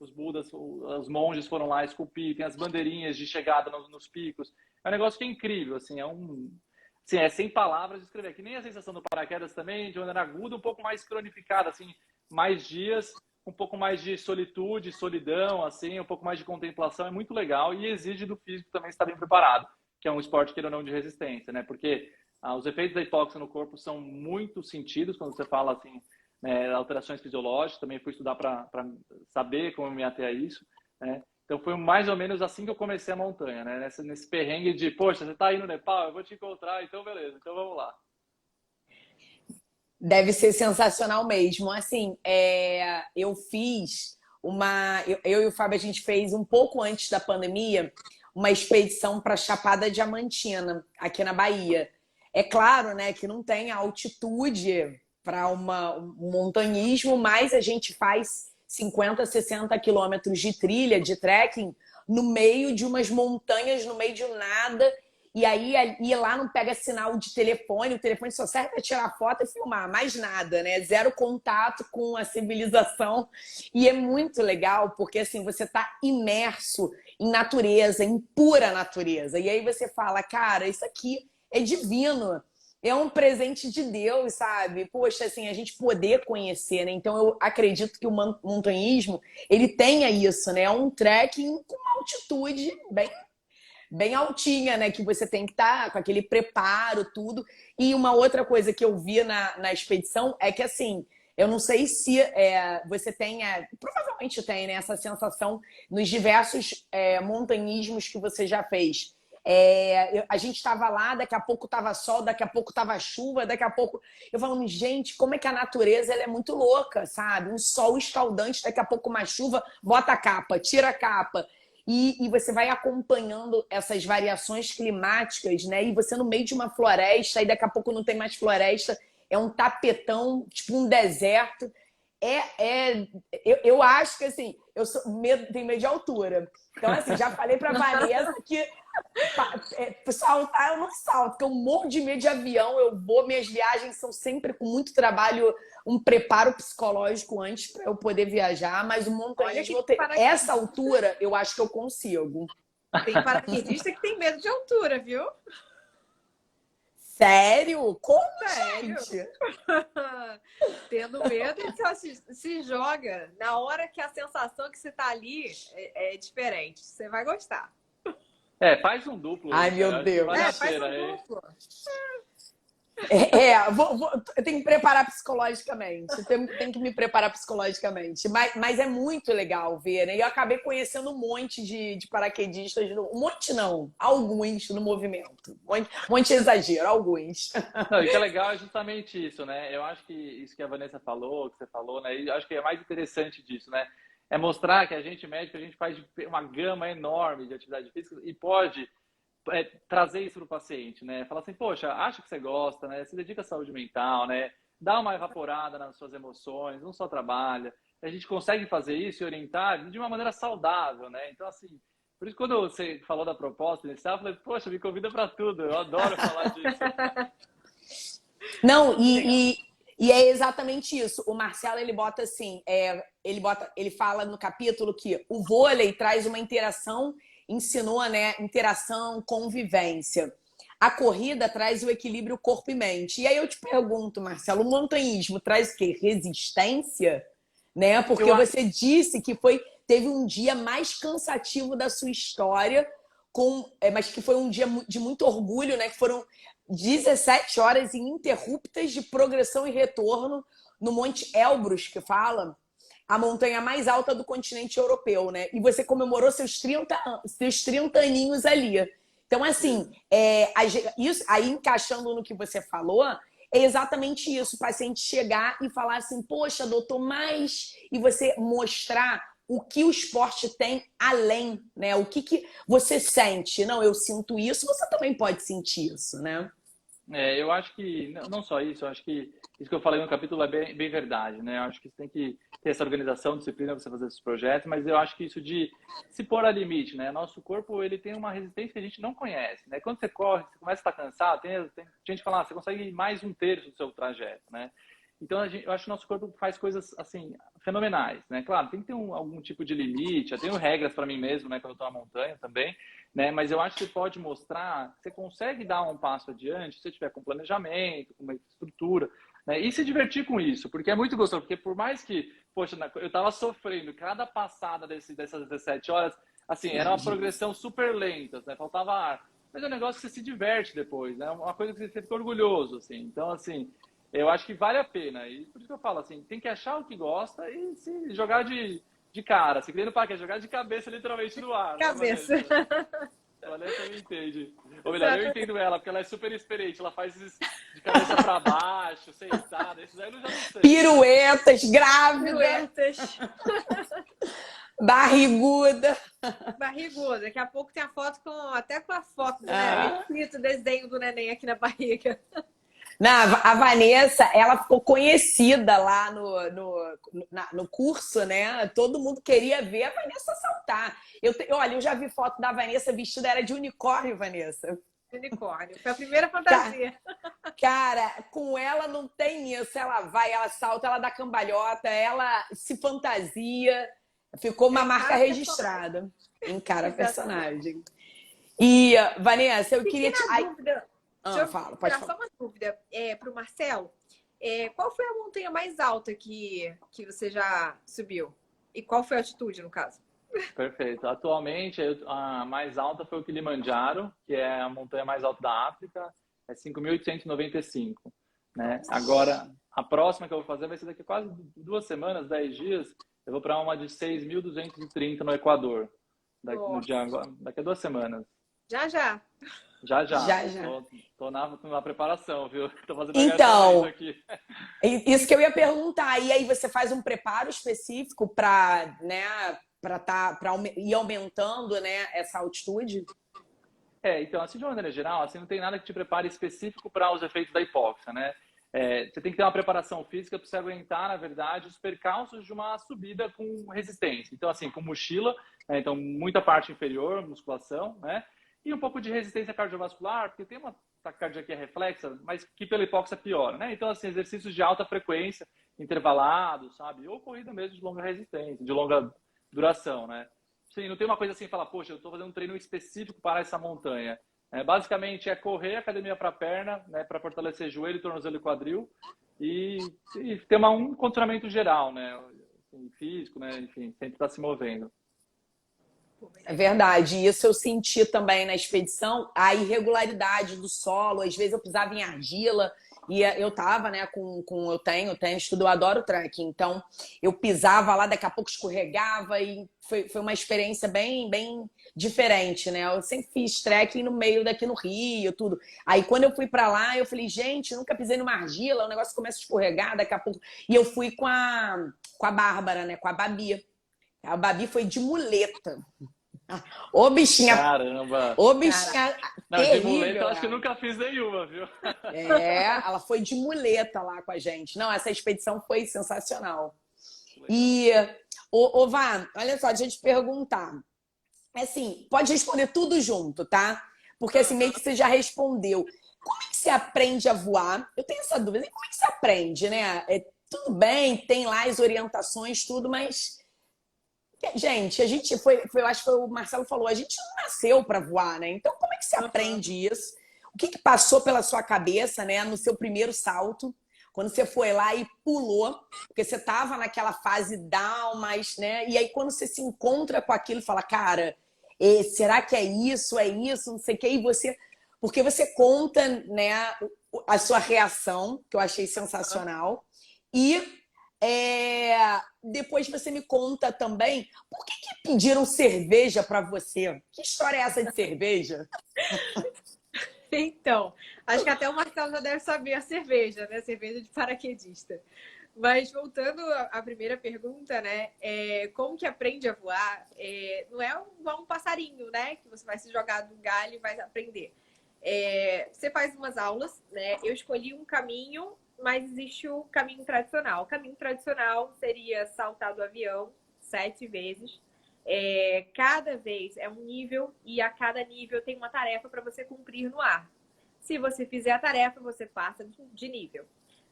os budas, os monges foram lá esculpir, tem as bandeirinhas de chegada nos picos. É um negócio que é incrível, assim, assim, é sem palavras de escrever. Que nem a sensação do paraquedas também, de maneira aguda, um pouco mais cronificada, assim, mais dias, um pouco mais de solitude, solidão, assim, um pouco mais de contemplação, é muito legal e exige do físico também estar bem preparado, que é um esporte, queira ou não, de resistência, né? Porque os efeitos da hipóxia no corpo são muito sentidos quando você fala, assim, né, alterações fisiológicas. Também fui estudar para saber como me ater a isso, né? Então foi mais ou menos assim que eu comecei a montanha, né? Nesse perrengue de, poxa, você tá aí no Nepal, eu vou te encontrar, então beleza, então vamos lá. Deve ser sensacional mesmo. Assim, eu fiz eu e o Fábio, a gente fez um pouco antes da pandemia uma expedição para Chapada Diamantina, aqui na Bahia. É claro, né, que não tem altitude para um montanhismo, mas a gente faz 50, 60 quilômetros de trilha, de trekking, no meio de umas montanhas, no meio de nada. E aí lá não pega sinal de telefone, o telefone só serve para tirar foto e filmar, mais nada, né? Zero contato com a civilização. E é muito legal, porque assim, você está imerso em natureza, em pura natureza. E aí você fala, cara, isso aqui é divino. É um presente de Deus, sabe? Poxa, assim, a gente poder conhecer, né? Então eu acredito que o montanhismo, ele tenha isso, né? É um trekking com uma altitude bem altinha, né? Que você tem que estar com aquele preparo, tudo. E uma outra coisa que eu vi na expedição é que, assim, eu não sei se você tem, provavelmente tem, né? Essa sensação nos diversos montanhismos que você já fez. A gente estava lá, daqui a pouco estava sol, daqui a pouco estava chuva, daqui a pouco... Eu falando, gente, como é que a natureza ela é muito louca, sabe? Um sol escaldante, daqui a pouco uma chuva, bota a capa, tira a capa. E você vai acompanhando essas variações climáticas, né? E você no meio de uma floresta, e daqui a pouco não tem mais floresta, é um tapetão, tipo um deserto. Eu acho que, assim, tenho medo de altura. Então, assim, já falei pra Vanessa que saltar eu não salto, porque eu morro de medo de avião. Minhas viagens são sempre com muito trabalho, um preparo psicológico antes para eu poder viajar, mas o montanhismo, essa altura, eu acho que eu consigo. Tem paraquedista que tem medo de altura, viu? Sério? Como, Sério? gente? Tendo medo, então se joga. Na hora que a sensação que você tá ali é diferente. Você vai gostar. Faz um duplo. Ai, meu Deus. Faz um duplo. Eu tenho que preparar psicologicamente. Tenho que me preparar psicologicamente. Mas é muito legal ver, né? E eu acabei conhecendo um monte de paraquedistas. Um monte não, alguns no movimento. Um monte de exagero, alguns. Não, e que é legal é justamente isso, né? Eu acho que isso que a Vanessa falou, que você falou, né? E eu acho que é mais interessante disso, né? É mostrar que a gente médico, a gente faz uma gama enorme de atividade física e pode trazer isso para o paciente, né? Falar assim, poxa, acha que você gosta, né? Se dedica à saúde mental, né? Dá uma evaporada nas suas emoções, não só trabalha. A gente consegue fazer isso e orientar de uma maneira saudável, né? Então, assim, por isso quando você falou da proposta inicial, eu falei, poxa, me convida para tudo, eu adoro falar disso. Não, e é exatamente isso. O Marcelo, ele bota assim, ele fala no capítulo que o vôlei traz uma interação, ensinou, né? Interação, convivência. a corrida traz o equilíbrio corpo e mente. E aí eu te pergunto, Marcelo, o montanhismo traz o quê? Resistência? Né? Porque você disse que teve um dia mais cansativo da sua história, mas que foi um dia de muito orgulho, né? Que foram 17 horas ininterruptas de progressão e retorno no Monte Elbrus, que fala, a montanha mais alta do continente europeu, né? E você comemorou seus 30 aninhos ali. Então, assim, isso, aí encaixando no que você falou, é exatamente isso, o paciente chegar e falar assim, poxa, doutor, mas... E você mostrar o que o esporte tem além, né? O que você sente. Não, eu sinto isso, você também pode sentir isso, né? Eu acho que, não só isso, eu acho que isso que eu falei no capítulo é bem verdade, né? Eu acho que você tem que ter essa organização, disciplina para você fazer esses projetos, mas eu acho que isso de se pôr a limite, né? Nosso corpo, ele tem uma resistência que a gente não conhece, né? Quando você corre, você começa a estar cansado, tem gente que fala, você consegue ir mais um terço do seu trajeto, né? Então, eu acho que o nosso corpo faz coisas, assim, fenomenais, né? Claro, tem que ter algum tipo de limite, eu tenho regras para mim mesmo, né? Quando eu estou na montanha também, né? Mas eu acho que você pode mostrar que você consegue dar um passo adiante se você tiver com planejamento, com uma estrutura, né? E se divertir com isso, porque é muito gostoso, porque por mais que, poxa, eu estava sofrendo cada passada dessas 17 horas, assim, era uma progressão super lenta, né? Faltava ar. Mas é um negócio que você se diverte depois, né? Uma coisa que você fica orgulhoso, assim. Então, assim, eu acho que vale a pena. E por isso que eu falo assim, tem que achar o que gosta e se jogar de cara. Se querer no parque, é jogar de cabeça literalmente no ar. Cabeça. Né, a Vanessa me entende. Ou melhor, eu entendo ela, porque ela é super experiente. Ela faz isso de cabeça para baixo, sentada. Esses aí eu já não sei. Piruetas, grávida. Piruetas. Barriguda. Barriguda. Daqui a pouco tem a foto até com a foto do neném. Escrito o desenho do neném aqui na barriga. Não, a Vanessa, ela ficou conhecida lá no curso, né? Todo mundo queria ver a Vanessa saltar. Olha, eu já vi foto da Vanessa vestida, era de unicórnio, Vanessa. Unicórnio. Foi a primeira fantasia. Cara, com ela não tem isso. Ela vai, ela salta, ela dá cambalhota, ela se fantasia. Ficou uma marca registrada. Encara a personagem. E, Vanessa, eu queria te... dúvida. Deixa eu tirar só uma dúvida para o Marcelo. Qual foi a montanha mais alta que você já subiu? E qual foi a altitude, no caso? Perfeito. Atualmente, a mais alta foi o Kilimanjaro, que é a montanha mais alta da África, é 5.895, né? Agora, a próxima que eu vou fazer vai ser daqui a quase 2 semanas, 10 dias. Eu vou para uma de 6.230 no Equador, daqui a 2 semanas. Já. Já. Tô na preparação, viu? Tô fazendo então, aqui. Isso que eu ia perguntar. E aí você faz um preparo específico para, né, para ir aumentando, né, essa altitude? Então, assim, de uma maneira geral, assim, não tem nada que te prepare específico para os efeitos da hipóxia, né? Você tem que ter uma preparação física para você aguentar, na verdade, os percalços de uma subida com resistência. Então, assim, com mochila, né? Então, muita parte inferior, musculação, né? E um pouco de resistência cardiovascular, porque tem uma taquicardia reflexa, mas que pela hipóxia piora, né? Então, assim, exercícios de alta frequência, intervalados, sabe? Ou corrida mesmo de longa resistência, de longa duração, né? Sim, não tem uma coisa assim, falar, poxa, eu estou fazendo um treino específico para essa montanha. Basicamente, é correr, academia para perna, né? Para fortalecer joelho, tornozelo e quadril. E ter um condicionamento geral, né? Assim, físico, né? Enfim, sempre está se movendo. É verdade, isso eu senti também na expedição, a irregularidade do solo, às vezes eu pisava em argila e eu tava, né, eu tenho estudo, eu adoro trekking, então eu pisava lá, daqui a pouco escorregava e foi uma experiência bem diferente, né? Eu sempre fiz trekking no meio daqui no Rio, tudo. Aí quando eu fui pra lá, eu falei, gente, eu nunca pisei numa argila, o negócio começa a escorregar daqui a pouco. E eu fui com a Bárbara, né, com a Babi. A Babi foi de muleta. Ô, bichinha. Caramba! Ô, bichinha. Não, terrível, de muleta eu acho que eu nunca fiz nenhuma, viu? Ela foi de muleta lá com a gente. Não, essa expedição foi sensacional. E, Vá, olha só, deixa eu te perguntar. Assim, pode responder tudo junto, tá? Porque assim, meio que você já respondeu. Como é que você aprende a voar? Eu tenho essa dúvida. Como é que você aprende, né? Tudo bem, tem lá as orientações, tudo, mas... Gente, eu acho que o Marcelo falou, a gente não nasceu para voar, né? Então, como é que você aprende isso? O que passou pela sua cabeça, né, no seu primeiro salto, quando você foi lá e pulou, porque você estava naquela fase down, mas, né, e aí quando você se encontra com aquilo, fala, cara, será que é isso, não sei o que, e você... Porque você conta, né, a sua reação, que eu achei sensacional, e depois você me conta também por que pediram cerveja para você? Que história é essa de cerveja? Então, acho que até o Marcelo já deve saber a cerveja, né? Cerveja de paraquedista. Mas voltando à primeira pergunta, né? Como que aprende a voar? Não é igual um passarinho, né? Que você vai se jogar do galho e vai aprender. Você faz umas aulas, né? Eu escolhi um caminho, mas existe o caminho tradicional. O caminho tradicional seria saltar do avião 7 vezes. Cada vez é um nível e a cada nível tem uma tarefa para você cumprir no ar. Se você fizer a tarefa, você passa de nível.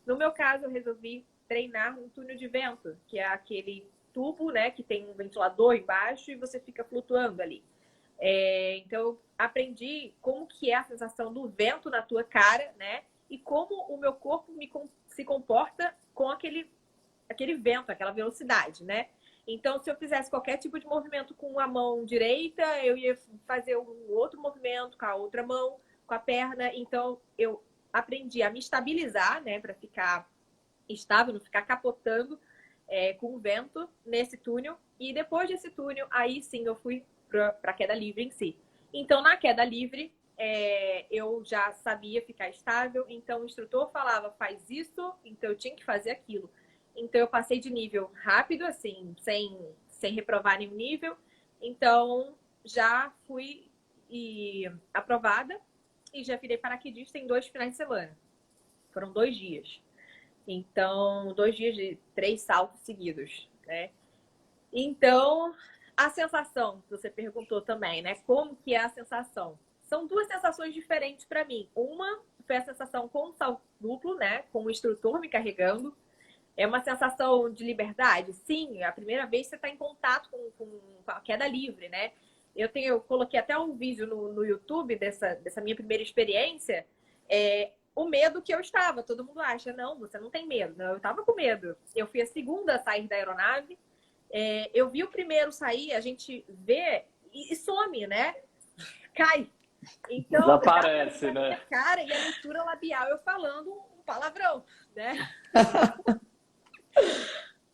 No meu caso, eu resolvi treinar um túnel de vento, que é aquele tubo, né, que tem um ventilador embaixo e você fica flutuando ali. Então, eu aprendi como que é a sensação do vento na tua cara, né, e como o meu corpo se comporta com aquele vento, aquela velocidade, né? Então, se eu fizesse qualquer tipo de movimento com a mão direita, eu ia fazer um outro movimento com a outra mão, com a perna. Então, eu aprendi a me estabilizar, né, para ficar estável, não ficar capotando com o vento nesse túnel. E depois desse túnel, aí sim eu fui para a queda livre em si. Então, na queda livre, eu já sabia ficar estável. Então, o instrutor falava, faz isso, então eu tinha que fazer aquilo. Então, eu passei de nível rápido, assim, sem reprovar nenhum nível. Então, já fui aprovada e já virei paraquedista em 2 finais de semana. Foram 2 dias. Então, 2 dias de 3 saltos seguidos, né? Então, a sensação, que você perguntou também, né? Como que é a sensação? São 2 sensações diferentes para mim. Uma foi a sensação com o salto duplo, né? Com o instrutor me carregando. É uma sensação de liberdade? Sim, é a primeira vez que você está em contato com a queda livre, né? Eu coloquei até um vídeo no YouTube dessa minha primeira experiência. O medo que eu estava. Todo mundo acha, não, você não tem medo. Não, eu estava com medo. Eu fui a segunda a sair da aeronave. Eu vi o primeiro sair, a gente vê e some, né? Cai. Então, desaparece, né? Cara, e a leitura labial, eu falando um palavrão, né?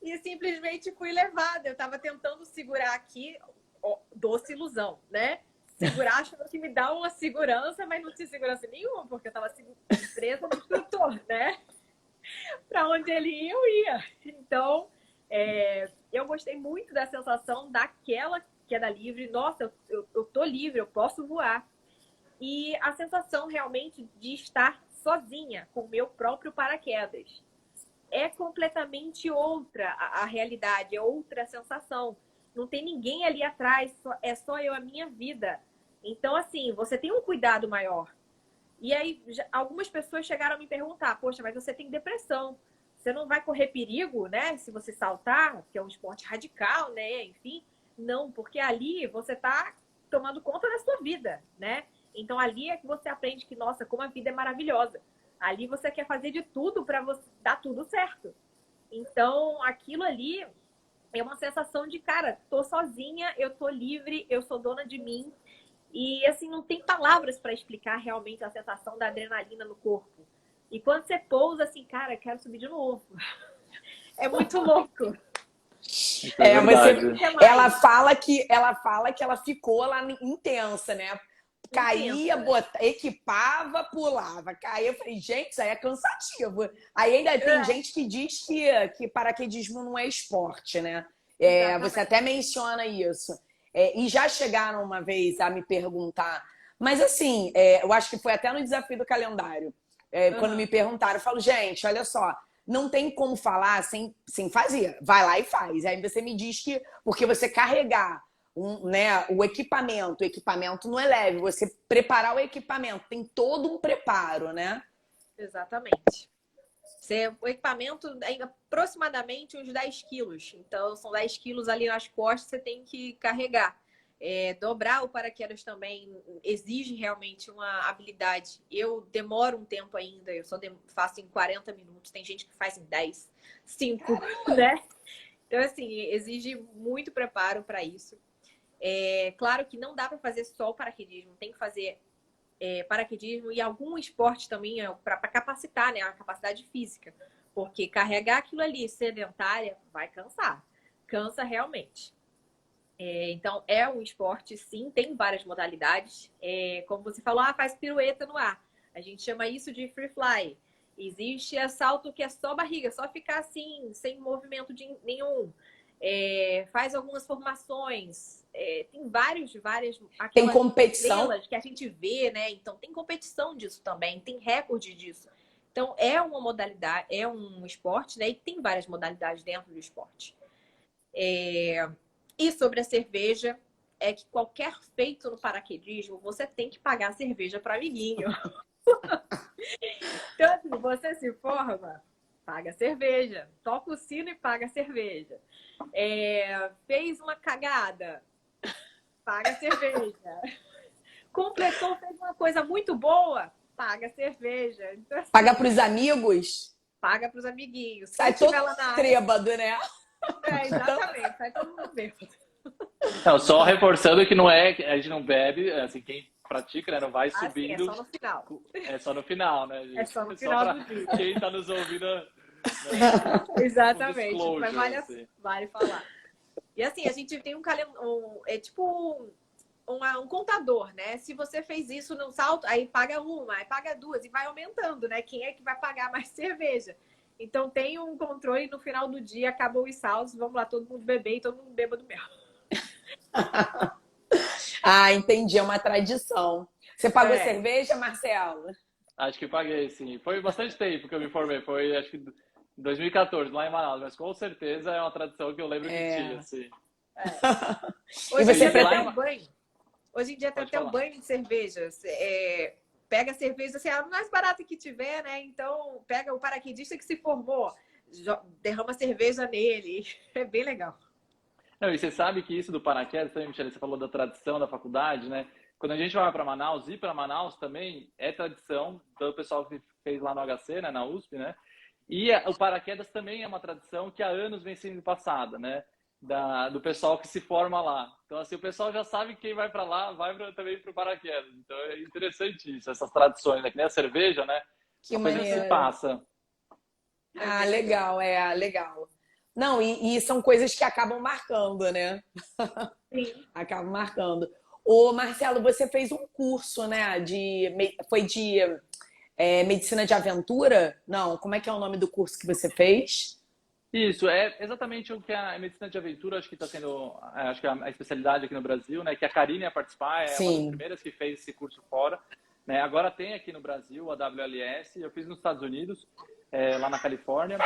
E simplesmente fui levada. Eu estava tentando segurar aqui, doce ilusão, né? Segurar, achando que me dá uma segurança, mas não tinha segurança nenhuma, porque eu estava presa no instrutor, né? Para onde ele ia, eu ia. Então, eu gostei muito da sensação daquela queda livre. Nossa, eu tô livre, eu posso voar. E a sensação realmente de estar sozinha com o meu próprio paraquedas. É completamente outra a realidade, é outra sensação. Não tem ninguém ali atrás, é só eu, a minha vida. Então, assim, você tem um cuidado maior. E aí, algumas pessoas chegaram a me perguntar, poxa, mas você tem depressão, você não vai correr perigo, né? Se você saltar, que é um esporte radical, né? Enfim, não, porque ali você está tomando conta da sua vida, né? Então, ali é que você aprende que, nossa, como a vida é maravilhosa. Ali você quer fazer de tudo para você dar tudo certo. Então, aquilo ali é uma sensação de, cara, tô sozinha, eu tô livre, eu sou dona de mim. E, assim, não tem palavras para explicar realmente a sensação da adrenalina no corpo. E quando você pousa, assim, cara, quero subir de novo. É muito louco. Ela fala que ela ficou lá intensa, né? Caía, equipava, pulava. Caía, eu falei, gente, isso aí é cansativo. Aí ainda tem gente que diz que paraquedismo não é esporte, né? Você até menciona isso. E já chegaram uma vez a me perguntar, mas assim, eu acho que foi até no desafio do calendário, quando me perguntaram, eu falo, gente, olha só, não tem como falar sem fazer. Vai lá e faz. Aí você me diz que, porque você carregar né, o equipamento não é leve. Você preparar o equipamento, tem todo um preparo, né? Exatamente. O equipamento é aproximadamente uns 10 quilos. Então, são 10 quilos ali nas costas que você tem que carregar. Dobrar o paraquedas também exige realmente uma habilidade. Eu demoro um tempo ainda, eu só faço em 40 minutos, tem gente que faz em 10, 5, né? Então, assim, exige muito preparo para isso. Claro que não dá para fazer só o paraquedismo, tem que fazer paraquedismo e algum esporte também para capacitar, né, a capacidade física. Porque carregar aquilo ali sedentária vai cansar. Cansa realmente. Então, é um esporte, sim, tem várias modalidades. Como você falou, faz pirueta no ar. A gente chama isso de free fly. Existe salto que é só barriga, só ficar assim, sem movimento nenhum. Faz algumas formações. Tem várias Tem competição estrelas que a gente vê, né? Então, tem competição disso também, tem recorde disso. Então, é uma modalidade, é um esporte, né? E tem várias modalidades dentro do esporte. E sobre a cerveja, é que qualquer feito no paraquedismo, você tem que pagar cerveja para amiguinho. Então, assim, você se forma, paga cerveja. Toca o sino e paga cerveja. Fez uma cagada, paga cerveja. Completou, fez uma coisa muito boa, paga cerveja. Então, assim, paga para os amigos, paga para os amiguinhos. sai todo trêbado, né? Exatamente, sai todo mundo bêbado. Não, só reforçando que não a gente não bebe, assim, quem pratica, né, não vai subindo. É só no final. É só no final, né, gente? É só no final do dia. Quem tá nos ouvindo, né, exatamente, mas assim. vale falar. E assim, a gente tem um calendário, é tipo um contador, né? Se você fez isso num salto, aí paga uma, aí paga duas, e vai aumentando, né? Quem é que vai pagar mais cerveja? Então tem um controle, no final do dia acabam os saltos, vamos lá, todo mundo beber e todo mundo bêbado mesmo. Entendi, é uma tradição. Você pagou cerveja, Marcelo? Acho que paguei, sim. Foi bastante tempo que eu me formei, foi acho que em 2014, lá em Manaus, mas com certeza é uma tradição que eu lembro que tinha, assim. Hoje em dia tem até o banho. Hoje em dia tem até o banho de cerveja. Pega a cerveja, assim, a mais barata que tiver, né? Então, pega o paraquedista que se formou, derrama cerveja nele. É bem legal. Não, e você sabe que isso do paraquedas também, Michele, você falou da tradição da faculdade, né? Quando a gente vai para Manaus, ir para Manaus também é tradição do pessoal que fez lá no HC, né, na USP, né? E o paraquedas também é uma tradição que há anos vem sendo passada, né? Do pessoal que se forma lá. Então, assim, o pessoal já sabe que quem vai para lá vai também para o paraquedas. Então, é interessante isso, essas tradições, né? Que nem a cerveja, né? Que uma coisa que se passa. Legal, legal. Não, e são coisas que acabam marcando, né? Sim. Acabam marcando. Ô, Marcelo, você fez um curso, né? Foi de medicina de aventura? Não, como é que é o nome do curso que você fez? Isso, é exatamente o que a medicina de aventura, acho que está sendo, acho que a especialidade aqui no Brasil, né? Que a Karine ia participar, uma das primeiras que fez esse curso fora. Né? Agora tem aqui no Brasil a WLS, eu fiz nos Estados Unidos, lá na Califórnia.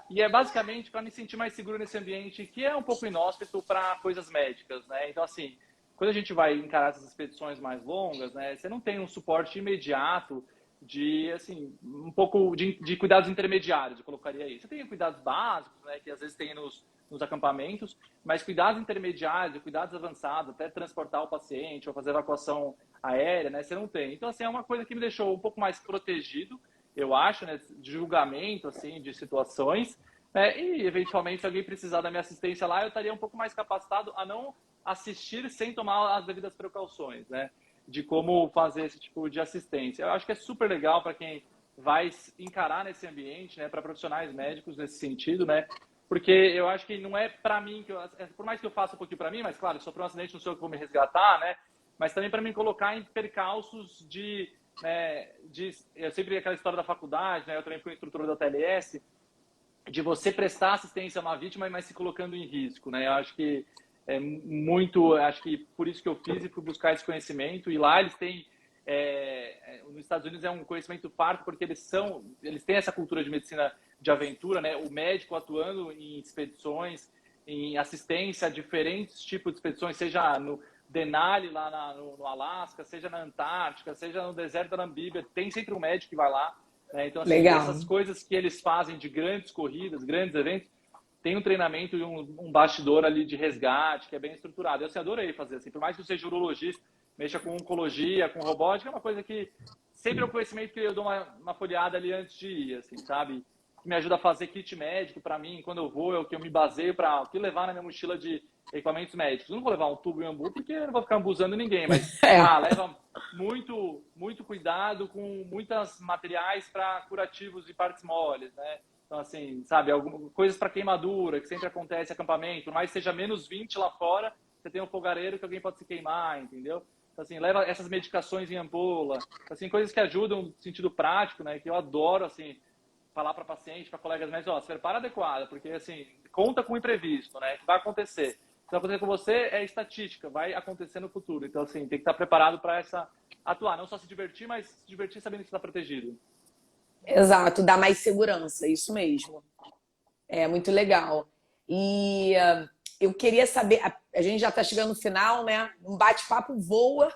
E é basicamente para me sentir mais seguro nesse ambiente que é um pouco inóspito para coisas médicas, né? Então, assim, quando a gente vai encarar essas expedições mais longas, né? Você não tem um suporte imediato de, assim, um pouco de cuidados intermediários, eu colocaria aí. Você tem cuidados básicos, né? Que às vezes tem nos acampamentos, mas cuidados intermediários, cuidados avançados, até transportar o paciente ou fazer evacuação aérea, né? Você não tem. Então, assim, é uma coisa que me deixou um pouco mais protegido, eu acho, né, de julgamento, assim, de situações, né, e eventualmente se alguém precisar da minha assistência lá, eu estaria um pouco mais capacitado a não assistir sem tomar as devidas precauções, né, de como fazer esse tipo de assistência. Eu acho que é super legal para quem vai encarar nesse ambiente, né, para profissionais médicos nesse sentido, né, porque eu acho que não é para mim, por mais que eu faça um pouquinho para mim, mas claro, se sofrer um acidente não sou eu que vou me resgatar, né, mas também para me colocar em percalços eu sempre aquela história da faculdade, né? Eu também fui instrutor da TLS, de você prestar assistência a uma vítima, mas se colocando em risco, né? Eu acho que acho que por isso que eu fiz e fui buscar esse conhecimento, e lá eles têm, nos Estados Unidos é um conhecimento farto, porque eles têm essa cultura de medicina de aventura, né? O médico atuando em expedições, em assistência a diferentes tipos de expedições, seja no Denali, lá no Alasca, seja na Antártica, seja no deserto da Namíbia, tem sempre um médico que vai lá. Né? Então, assim, essas coisas que eles fazem de grandes corridas, grandes eventos, tem um treinamento e um bastidor ali de resgate que é bem estruturado. Eu assim, adorei fazer, assim, por mais que eu seja urologista, mexa com oncologia, com robótica, é uma coisa que sempre é um conhecimento que eu dou uma folheada ali antes de ir, assim, sabe? Que me ajuda a fazer kit médico para mim, quando eu vou, é o que eu me baseio para o que levar na minha mochila de equipamentos médicos. Eu não vou levar um tubo e um ambu porque eu não vou ficar abusando ninguém, mas leva muito cuidado com muitos materiais para curativos de partes moles, né? Então, assim, sabe, coisas para queimadura, que sempre acontece em acampamento, por mais que seja menos 20 lá fora, você tem um fogareiro que alguém pode se queimar, entendeu? Então, assim, leva essas medicações em ampola, assim, coisas que ajudam no sentido prático, né? Que eu adoro, assim, falar para paciente, para colegas médicos, ó, se prepara adequada, porque, assim, conta com o imprevisto, né? Que vai acontecer. O que vai acontecer com você é estatística, vai acontecer no futuro. Então, assim, tem que estar preparado para atuar, não só se divertir, mas se divertir sabendo que está protegido. Exato, dá mais segurança, isso mesmo. É muito legal. E eu queria saber, a gente já está chegando no final, né? Um bate-papo voa.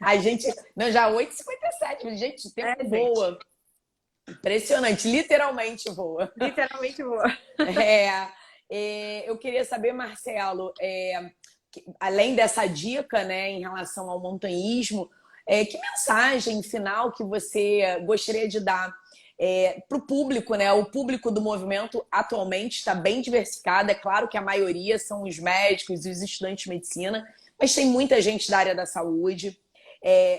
A gente, não, já 8h57, gente, o tempo voa. Impressionante, literalmente voa. Literalmente voa. Eu queria saber, Marcelo, além dessa dica, né, em relação ao montanhismo, que mensagem final que você gostaria de dar para o público, né? O público do movimento atualmente está bem diversificado. É claro que a maioria são os médicos e os estudantes de medicina, mas tem muita gente da área da saúde.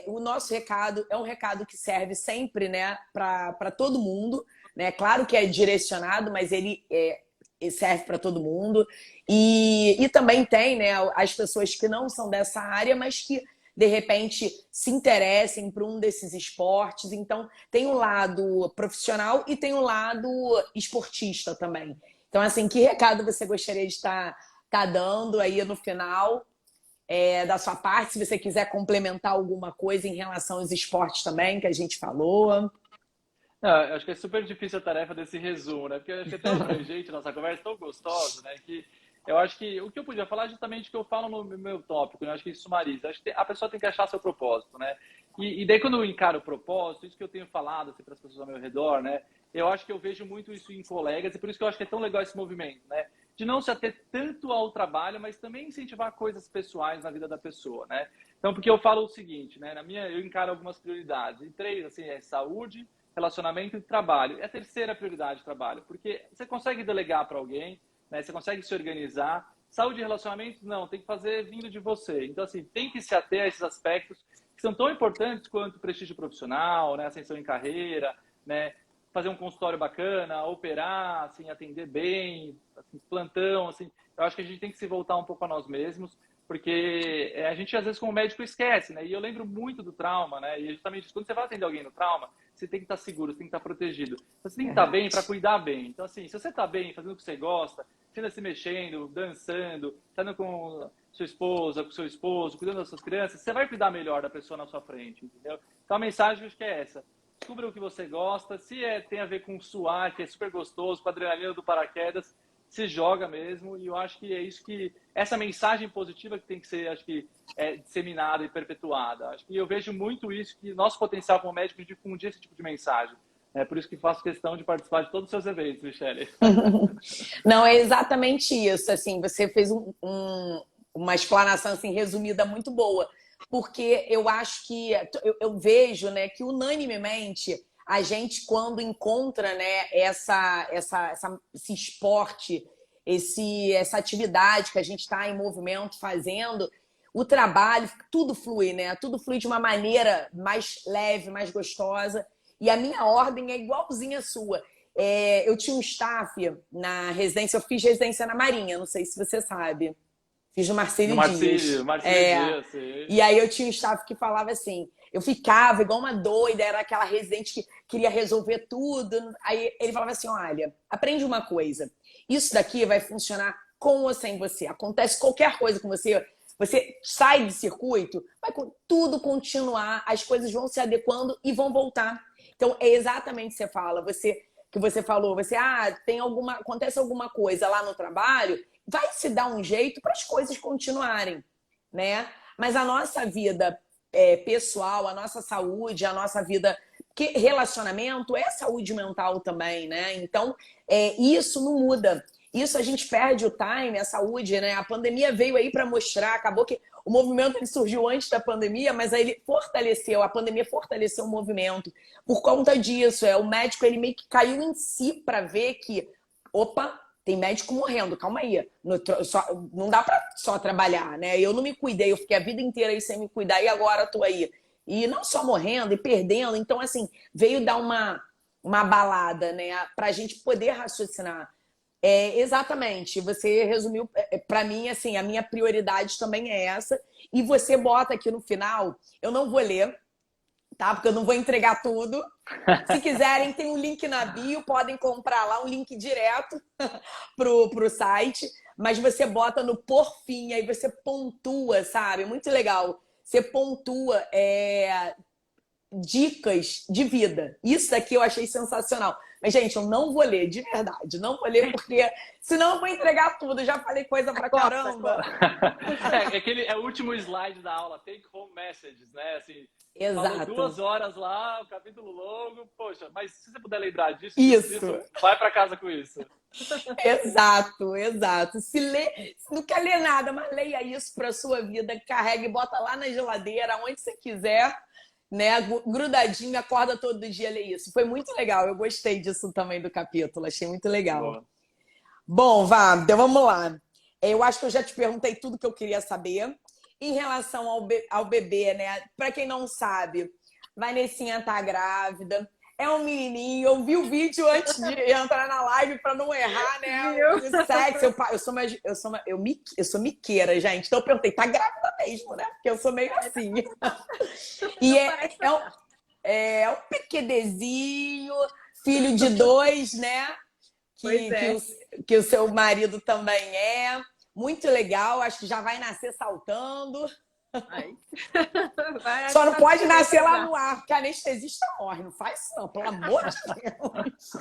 O nosso recado é um recado que serve sempre, né, para todo mundo, né? Claro que é direcionado, mas ele serve para todo mundo. E também tem, né, as pessoas que não são dessa área, mas que de repente se interessem por um desses esportes. Então, tem um lado profissional e tem um lado esportista também. Então, assim, que recado você gostaria de estar dando aí no final da sua parte, se você quiser complementar alguma coisa em relação aos esportes também, que a gente falou? Eu acho que é super difícil a tarefa desse resumo, né? Porque acho que é tão abrangente a nossa conversa, tão gostosa, né? Que eu acho que o que eu podia falar é justamente o que eu falo no meu tópico, né? Eu acho que isso sumariza. Acho que a pessoa tem que achar seu propósito, né? E daí quando eu encaro o propósito, isso que eu tenho falado assim, para as pessoas ao meu redor, né? Eu acho que eu vejo muito isso em colegas e por isso que eu acho que é tão legal esse movimento, né? De não se ater tanto ao trabalho, mas também incentivar coisas pessoais na vida da pessoa, né? Então, porque eu falo o seguinte, né? Eu encaro algumas prioridades. E 3, assim, é saúde, relacionamento e trabalho. É a terceira prioridade, trabalho. Porque você consegue delegar para alguém, né? Você consegue se organizar. Saúde e relacionamento, não, tem que fazer vindo de você. Então, assim, tem que se ater a esses aspectos que são tão importantes quanto prestígio profissional, né? Ascensão em carreira, né? Fazer um consultório bacana, operar, assim, atender bem, assim, plantão, assim. Eu acho que a gente tem que se voltar um pouco a nós mesmos, porque a gente, às vezes, como médico, esquece, né? E eu lembro muito do trauma, né? E justamente quando você vai atender alguém no trauma, você tem que estar seguro, você tem que estar protegido. Você tem que estar bem para cuidar bem. Então, assim, se você está bem, fazendo o que você gosta, você ainda se mexendo, dançando, estando com sua esposa, com seu esposo, cuidando das suas crianças, você vai cuidar melhor da pessoa na sua frente, entendeu? Então, a mensagem acho que é essa. Descubra o que você gosta. Se tem a ver com suar, que é super gostoso, com a adrenalina do paraquedas, se joga mesmo. E eu acho que é isso que... Essa mensagem positiva que tem que ser, acho que, disseminada e perpetuada. Acho que eu vejo muito isso, que nosso potencial como médico é difundir esse tipo de mensagem. É por isso que faço questão de participar de todos os seus eventos, Michele. Não, é exatamente isso. Assim, você fez uma explanação assim, resumida muito boa. Porque eu acho que eu vejo, né, que unanimemente a gente, quando encontra, né, esse esporte, essa atividade que a gente está em movimento fazendo, o trabalho, tudo flui, né? Tudo flui de uma maneira mais leve, mais gostosa. E a minha ordem é igualzinha à sua. Eu tinha um staff na residência, eu fiz residência na Marinha, não sei se você sabe. Fiz no Marcílio Dias. Marcílio Dias, sim. E aí eu tinha um staff que falava assim, eu ficava igual uma doida, era aquela residente que queria resolver tudo. Aí ele falava assim, olha, aprende uma coisa, isso daqui vai funcionar com ou sem você. Acontece qualquer coisa com você, você sai do circuito, vai tudo continuar, as coisas vão se adequando e vão voltar. Então é exatamente o que você fala, que você falou, acontece alguma coisa lá no trabalho, vai se dar um jeito para as coisas continuarem, né? Mas a nossa vida pessoal, a nossa saúde, a nossa vida... Porque relacionamento é saúde mental também, né? Então, isso não muda. isso a gente perde o time, a saúde, né? A pandemia veio aí para mostrar, acabou que o movimento ele surgiu antes da pandemia, mas aí ele fortaleceu, a pandemia fortaleceu o movimento. Por conta disso, o médico ele meio que caiu em si para ver que, opa, tem médico morrendo, calma aí. Não dá para só trabalhar, né? Eu não me cuidei, eu fiquei a vida inteira aí sem me cuidar e agora tô aí. E não só morrendo e perdendo. Então, assim, veio dar uma balada, né? Pra gente poder raciocinar. Exatamente, você resumiu. Para mim, assim, a minha prioridade também é essa. E você bota aqui no final, eu não vou ler, tá? Porque eu não vou entregar tudo. Se quiserem, tem um link na bio, podem comprar lá, um link direto pro site. Mas você bota no por fim, aí você pontua, sabe? Muito legal. Você pontua dicas de vida. Isso aqui eu achei sensacional. Mas, gente, eu não vou ler, de verdade. Não vou ler, porque senão eu vou entregar tudo. Já falei coisa pra caramba. É o último slide da aula, take home messages, né? Assim, exato. Falou 2 horas lá, o capítulo longo. Poxa, mas se você puder lembrar disso, vai pra casa com isso. Exato, exato. Se não quer ler nada, mas leia isso pra sua vida, carrega e bota lá na geladeira, onde você quiser. Né, grudadinho, acorda todo dia a ler isso. Foi muito legal, eu gostei disso também do capítulo, achei muito legal. Boa. Bom, Vá, então vamos lá. Eu acho que eu já te perguntei tudo que eu queria saber. Em relação ao bebê, né? Para quem não sabe, Vanessinha tá grávida, é um menininho. Eu vi o vídeo antes de entrar na live para não errar, né? De sexo. Eu sou miqueira, gente. Então eu perguntei, tá grávida mesmo, né? Porque eu sou meio assim. E é um pequenezinho, filho de 2, né? Que o seu marido também é. Muito legal, acho que já vai nascer saltando. Só não pode nascer lá no ar, porque a anestesista morre. Não faz isso, não, pelo amor de Deus.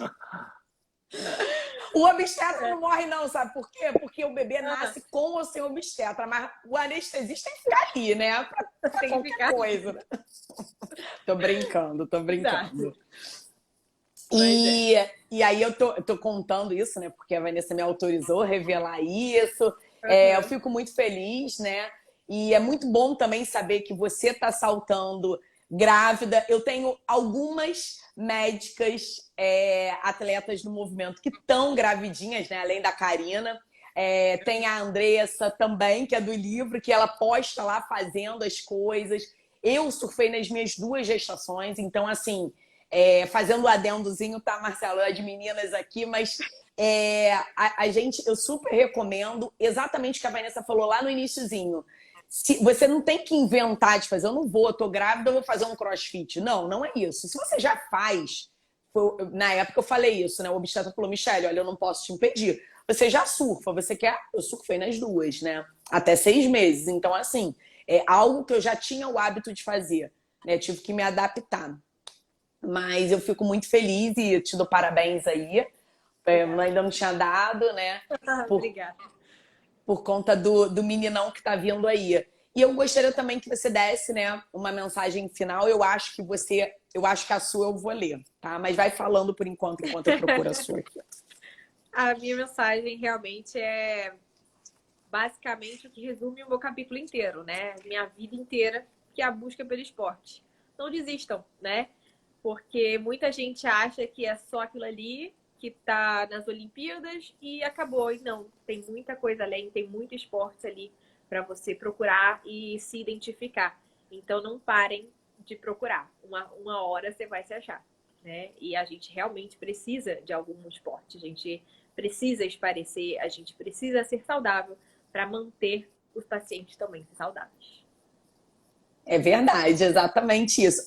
O obstetra não morre, não, sabe por quê? Porque o bebê nasce com ou sem obstetra, mas o anestesista tem que ficar ali, né? Pra qualquer coisa. Né? Tô brincando. E aí eu tô contando isso, né? Porque a Vanessa me autorizou a revelar isso. Eu fico muito feliz, né? E é muito bom também saber que você tá saltando grávida. Eu tenho algumas médicas, atletas do movimento que estão gravidinhas, né? Além da Karina. Tem a Andressa também, que é do livro, que ela posta lá fazendo as coisas. Eu surfei nas minhas 2 gestações, então, assim, fazendo o adendozinho, tá, Marcelo? As meninas aqui, mas eu super recomendo exatamente o que a Vanessa falou lá no iniciozinho. Você não tem que inventar de fazer, eu tô grávida, eu vou fazer um crossfit. Não, não é isso. Se você já faz, na época eu falei isso, né? O obstetra falou, Michele, olha, eu não posso te impedir. Você já surfa, você quer? Eu surfei nas 2, né? Até 6 meses. Então, assim, é algo que eu já tinha o hábito de fazer, né? Tive que me adaptar. Mas eu fico muito feliz e te dou parabéns aí. Ainda não tinha dado, né? Obrigada. Por conta do meninão que tá vindo aí. E eu gostaria também que você desse, né, uma mensagem final. Eu acho que a sua eu vou ler, tá? Mas vai falando por enquanto eu procuro a sua aqui. A minha mensagem realmente é basicamente o que resume o meu capítulo inteiro, né? Minha vida inteira, que é a busca pelo esporte. Não desistam, né? Porque muita gente acha que é só aquilo ali que tá nas Olimpíadas e acabou. E não, tem muita coisa além, tem muito esporte ali para você procurar e se identificar. Então não parem de procurar. Uma hora você vai se achar, né? E a gente realmente precisa de algum esporte. A gente precisa esparecer, a gente precisa ser saudável para manter os pacientes também saudáveis. É verdade, exatamente isso.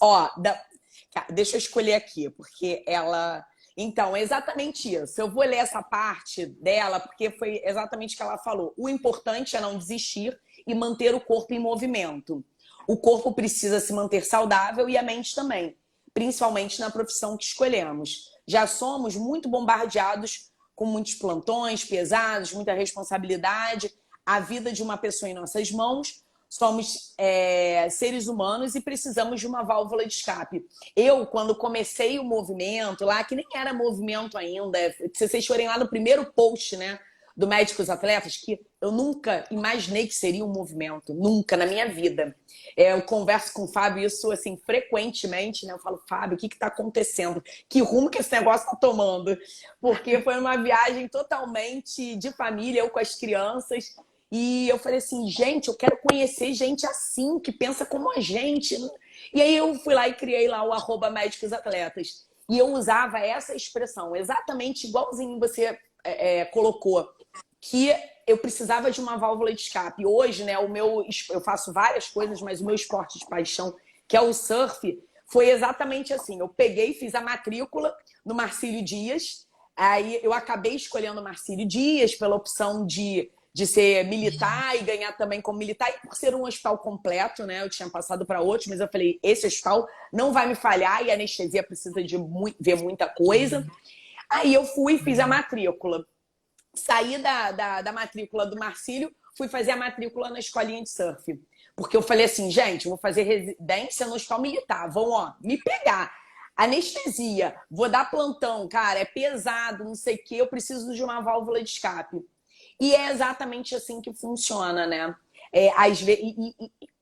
Deixa eu escolher aqui, porque ela... Então, é exatamente isso. Eu vou ler essa parte dela, porque foi exatamente o que ela falou. O importante é não desistir e manter o corpo em movimento. O corpo precisa se manter saudável e a mente também, principalmente na profissão que escolhemos. Já somos muito bombardeados com muitos plantões pesados, muita responsabilidade. A vida de uma pessoa em nossas mãos. Somos seres humanos e precisamos de uma válvula de escape. Eu, quando comecei o movimento lá, que nem era movimento ainda, se vocês forem lá no primeiro post, né, do Médicos Atletas, que eu nunca imaginei que seria um movimento, nunca na minha vida. Eu converso com o Fábio isso assim frequentemente, né? Eu falo, Fábio, o que está acontecendo? Que rumo que esse negócio está tomando? Porque foi uma viagem totalmente de família, eu com as crianças. E eu falei assim, gente, eu quero conhecer gente assim, que pensa como a gente. E aí eu fui lá e criei lá o @Médicos Atletas. E eu usava essa expressão, exatamente igualzinho você colocou, que eu precisava de uma válvula de escape. Hoje, né, eu faço várias coisas, mas o meu esporte de paixão, que é o surf, foi exatamente assim. Eu peguei, fiz a matrícula no Marcílio Dias, aí eu acabei escolhendo o Marcílio Dias pela opção de ser militar e ganhar também como militar, e por ser um hospital completo, né? Eu tinha passado para outros, mas eu falei, esse hospital não vai me falhar e a anestesia precisa de ver muita coisa. Aí eu fui e fiz a matrícula. Saí da matrícula do Marcílio, fui fazer a matrícula na escolinha de surf. Porque eu falei assim, gente, eu vou fazer residência no hospital militar, vão, ó, me pegar. Anestesia, vou dar plantão, cara, é pesado, não sei o quê, eu preciso de uma válvula de escape. E é exatamente assim que funciona, né? Às vezes,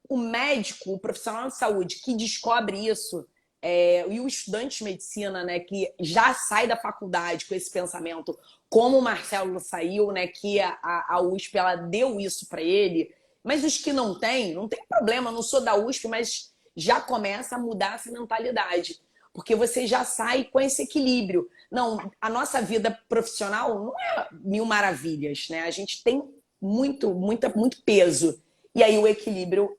o médico, o profissional de saúde que descobre isso, e o estudante de medicina, né, que já sai da faculdade com esse pensamento, como o Marcelo saiu, né, que a USP ela deu isso para ele, mas os que não tem problema, eu não sou da USP, mas já começa a mudar essa mentalidade. Porque você já sai com esse equilíbrio. Não, a nossa vida profissional não é mil maravilhas, né? A gente tem muito peso. E aí o equilíbrio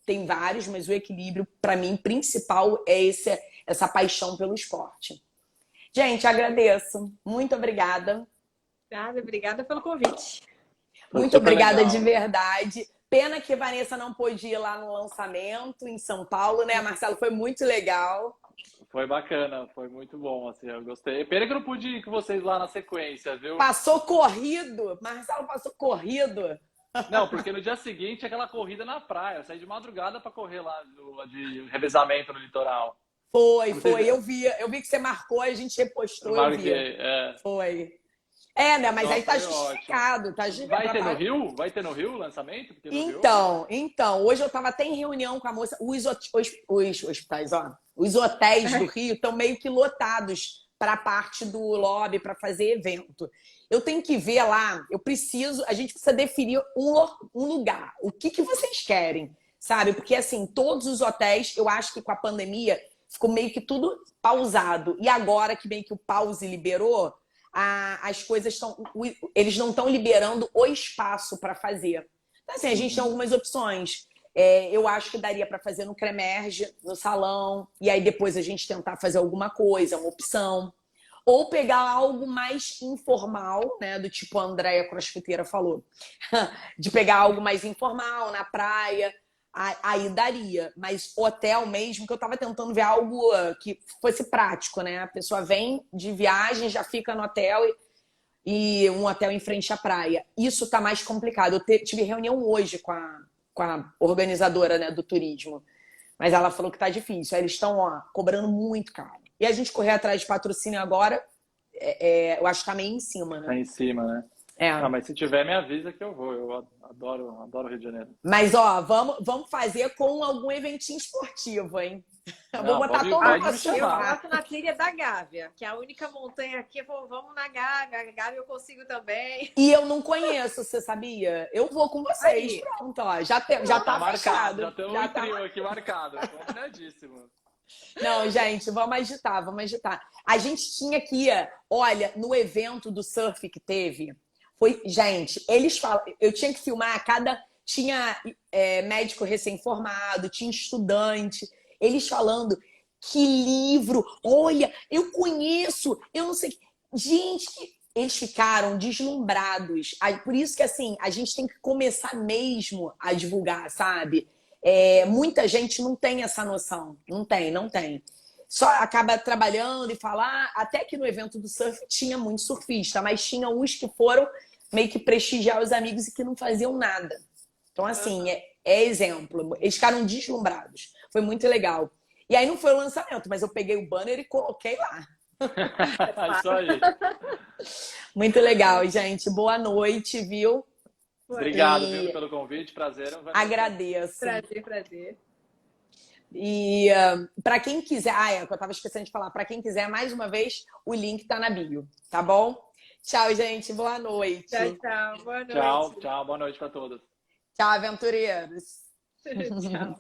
tem vários, mas o equilíbrio, para mim, principal é essa paixão pelo esporte. Gente, agradeço. Muito obrigada. Obrigada pelo convite. Muito obrigada de verdade. Pena que a Vanessa não pôde ir lá no lançamento em São Paulo, né, Marcelo? Foi muito legal. Foi bacana, foi muito bom, assim, eu gostei. Pena que eu não pude ir com vocês lá na sequência, viu? Passou corrido. Marcelo passou corrido. Não, porque no dia seguinte aquela corrida na praia. Eu saí de madrugada para correr lá de revezamento no litoral. Foi. Eu vi que você marcou, a gente repostou. Eu marquei, Foi. Né? Mas aí tá justificado. Vai ter no Rio? Vai ter no Rio o lançamento? Porque Então, hoje eu tava até em reunião com a moça. Os hospitais, ó. Os hotéis do Rio estão meio que lotados para a parte do lobby, para fazer evento. Eu tenho que ver lá, a gente precisa definir um lugar. O que vocês querem, sabe? Porque, assim, todos os hotéis, eu acho que com a pandemia, ficou meio que tudo pausado. E agora que meio que o pause liberou, as coisas eles não estão liberando o espaço para fazer. Então, assim, a gente tem algumas opções. Eu acho que daria para fazer no Cremerge, no salão, e aí depois a gente tentar fazer alguma coisa, uma opção. Ou pegar algo mais informal, né? Do tipo a Andréia Crossfiteira falou. De pegar algo mais informal, na praia. Aí daria. Mas hotel mesmo, que eu tava tentando ver algo que fosse prático, né? A pessoa vem de viagem, já fica no hotel e um hotel em frente à praia. Isso tá mais complicado. Eu tive reunião hoje com a organizadora, né, do turismo. Mas ela falou que tá difícil. Aí eles estão cobrando muito caro. E a gente correr atrás de patrocínio agora, eu acho que tá meio em cima, né? Tá em cima, né? Mas se tiver, me avisa que eu vou. Eu adoro o Rio de Janeiro. Mas, ó, vamos fazer com algum eventinho esportivo, hein? Vou botar todo mundo pra Eu coloco na trilha da Gávea, que é a única montanha aqui. Vamos na Gávea. A Gávea eu consigo também. E eu não conheço, você sabia? Eu vou com vocês. Aí. Pronto, ó. Já tá marcado. Já temos um trio aqui marcado. Combinadíssimo. Não, gente, vamos agitar. A gente tinha que ir, olha, no evento do surf que teve, gente, eles falam, eu tinha que filmar tinha médico recém-formado, tinha estudante, eles falando que livro, olha, eu conheço, eu não sei, gente, eles ficaram deslumbrados, por isso que assim, a gente tem que começar mesmo a divulgar, sabe? Muita gente não tem essa noção. Não tem. Só acaba trabalhando e falar. Até que no evento do surf tinha muito surfista, mas tinha uns que foram meio que prestigiar os amigos e que não faziam nada. Então, assim, exemplo. Eles ficaram deslumbrados. Foi muito legal. E aí não foi o lançamento, mas eu peguei o banner e coloquei lá. Isso aí. Muito legal, gente. Boa noite, viu? Obrigado, E viu, pelo convite. Prazer. agradeço. Prazer. E para quem quiser, é que eu tava esquecendo de falar, para quem quiser, mais uma vez, o link tá na bio, tá bom? Tchau, gente. Boa noite. Tchau. Boa noite. Tchau. Boa noite para todos. Tchau, aventureiros. Tchau.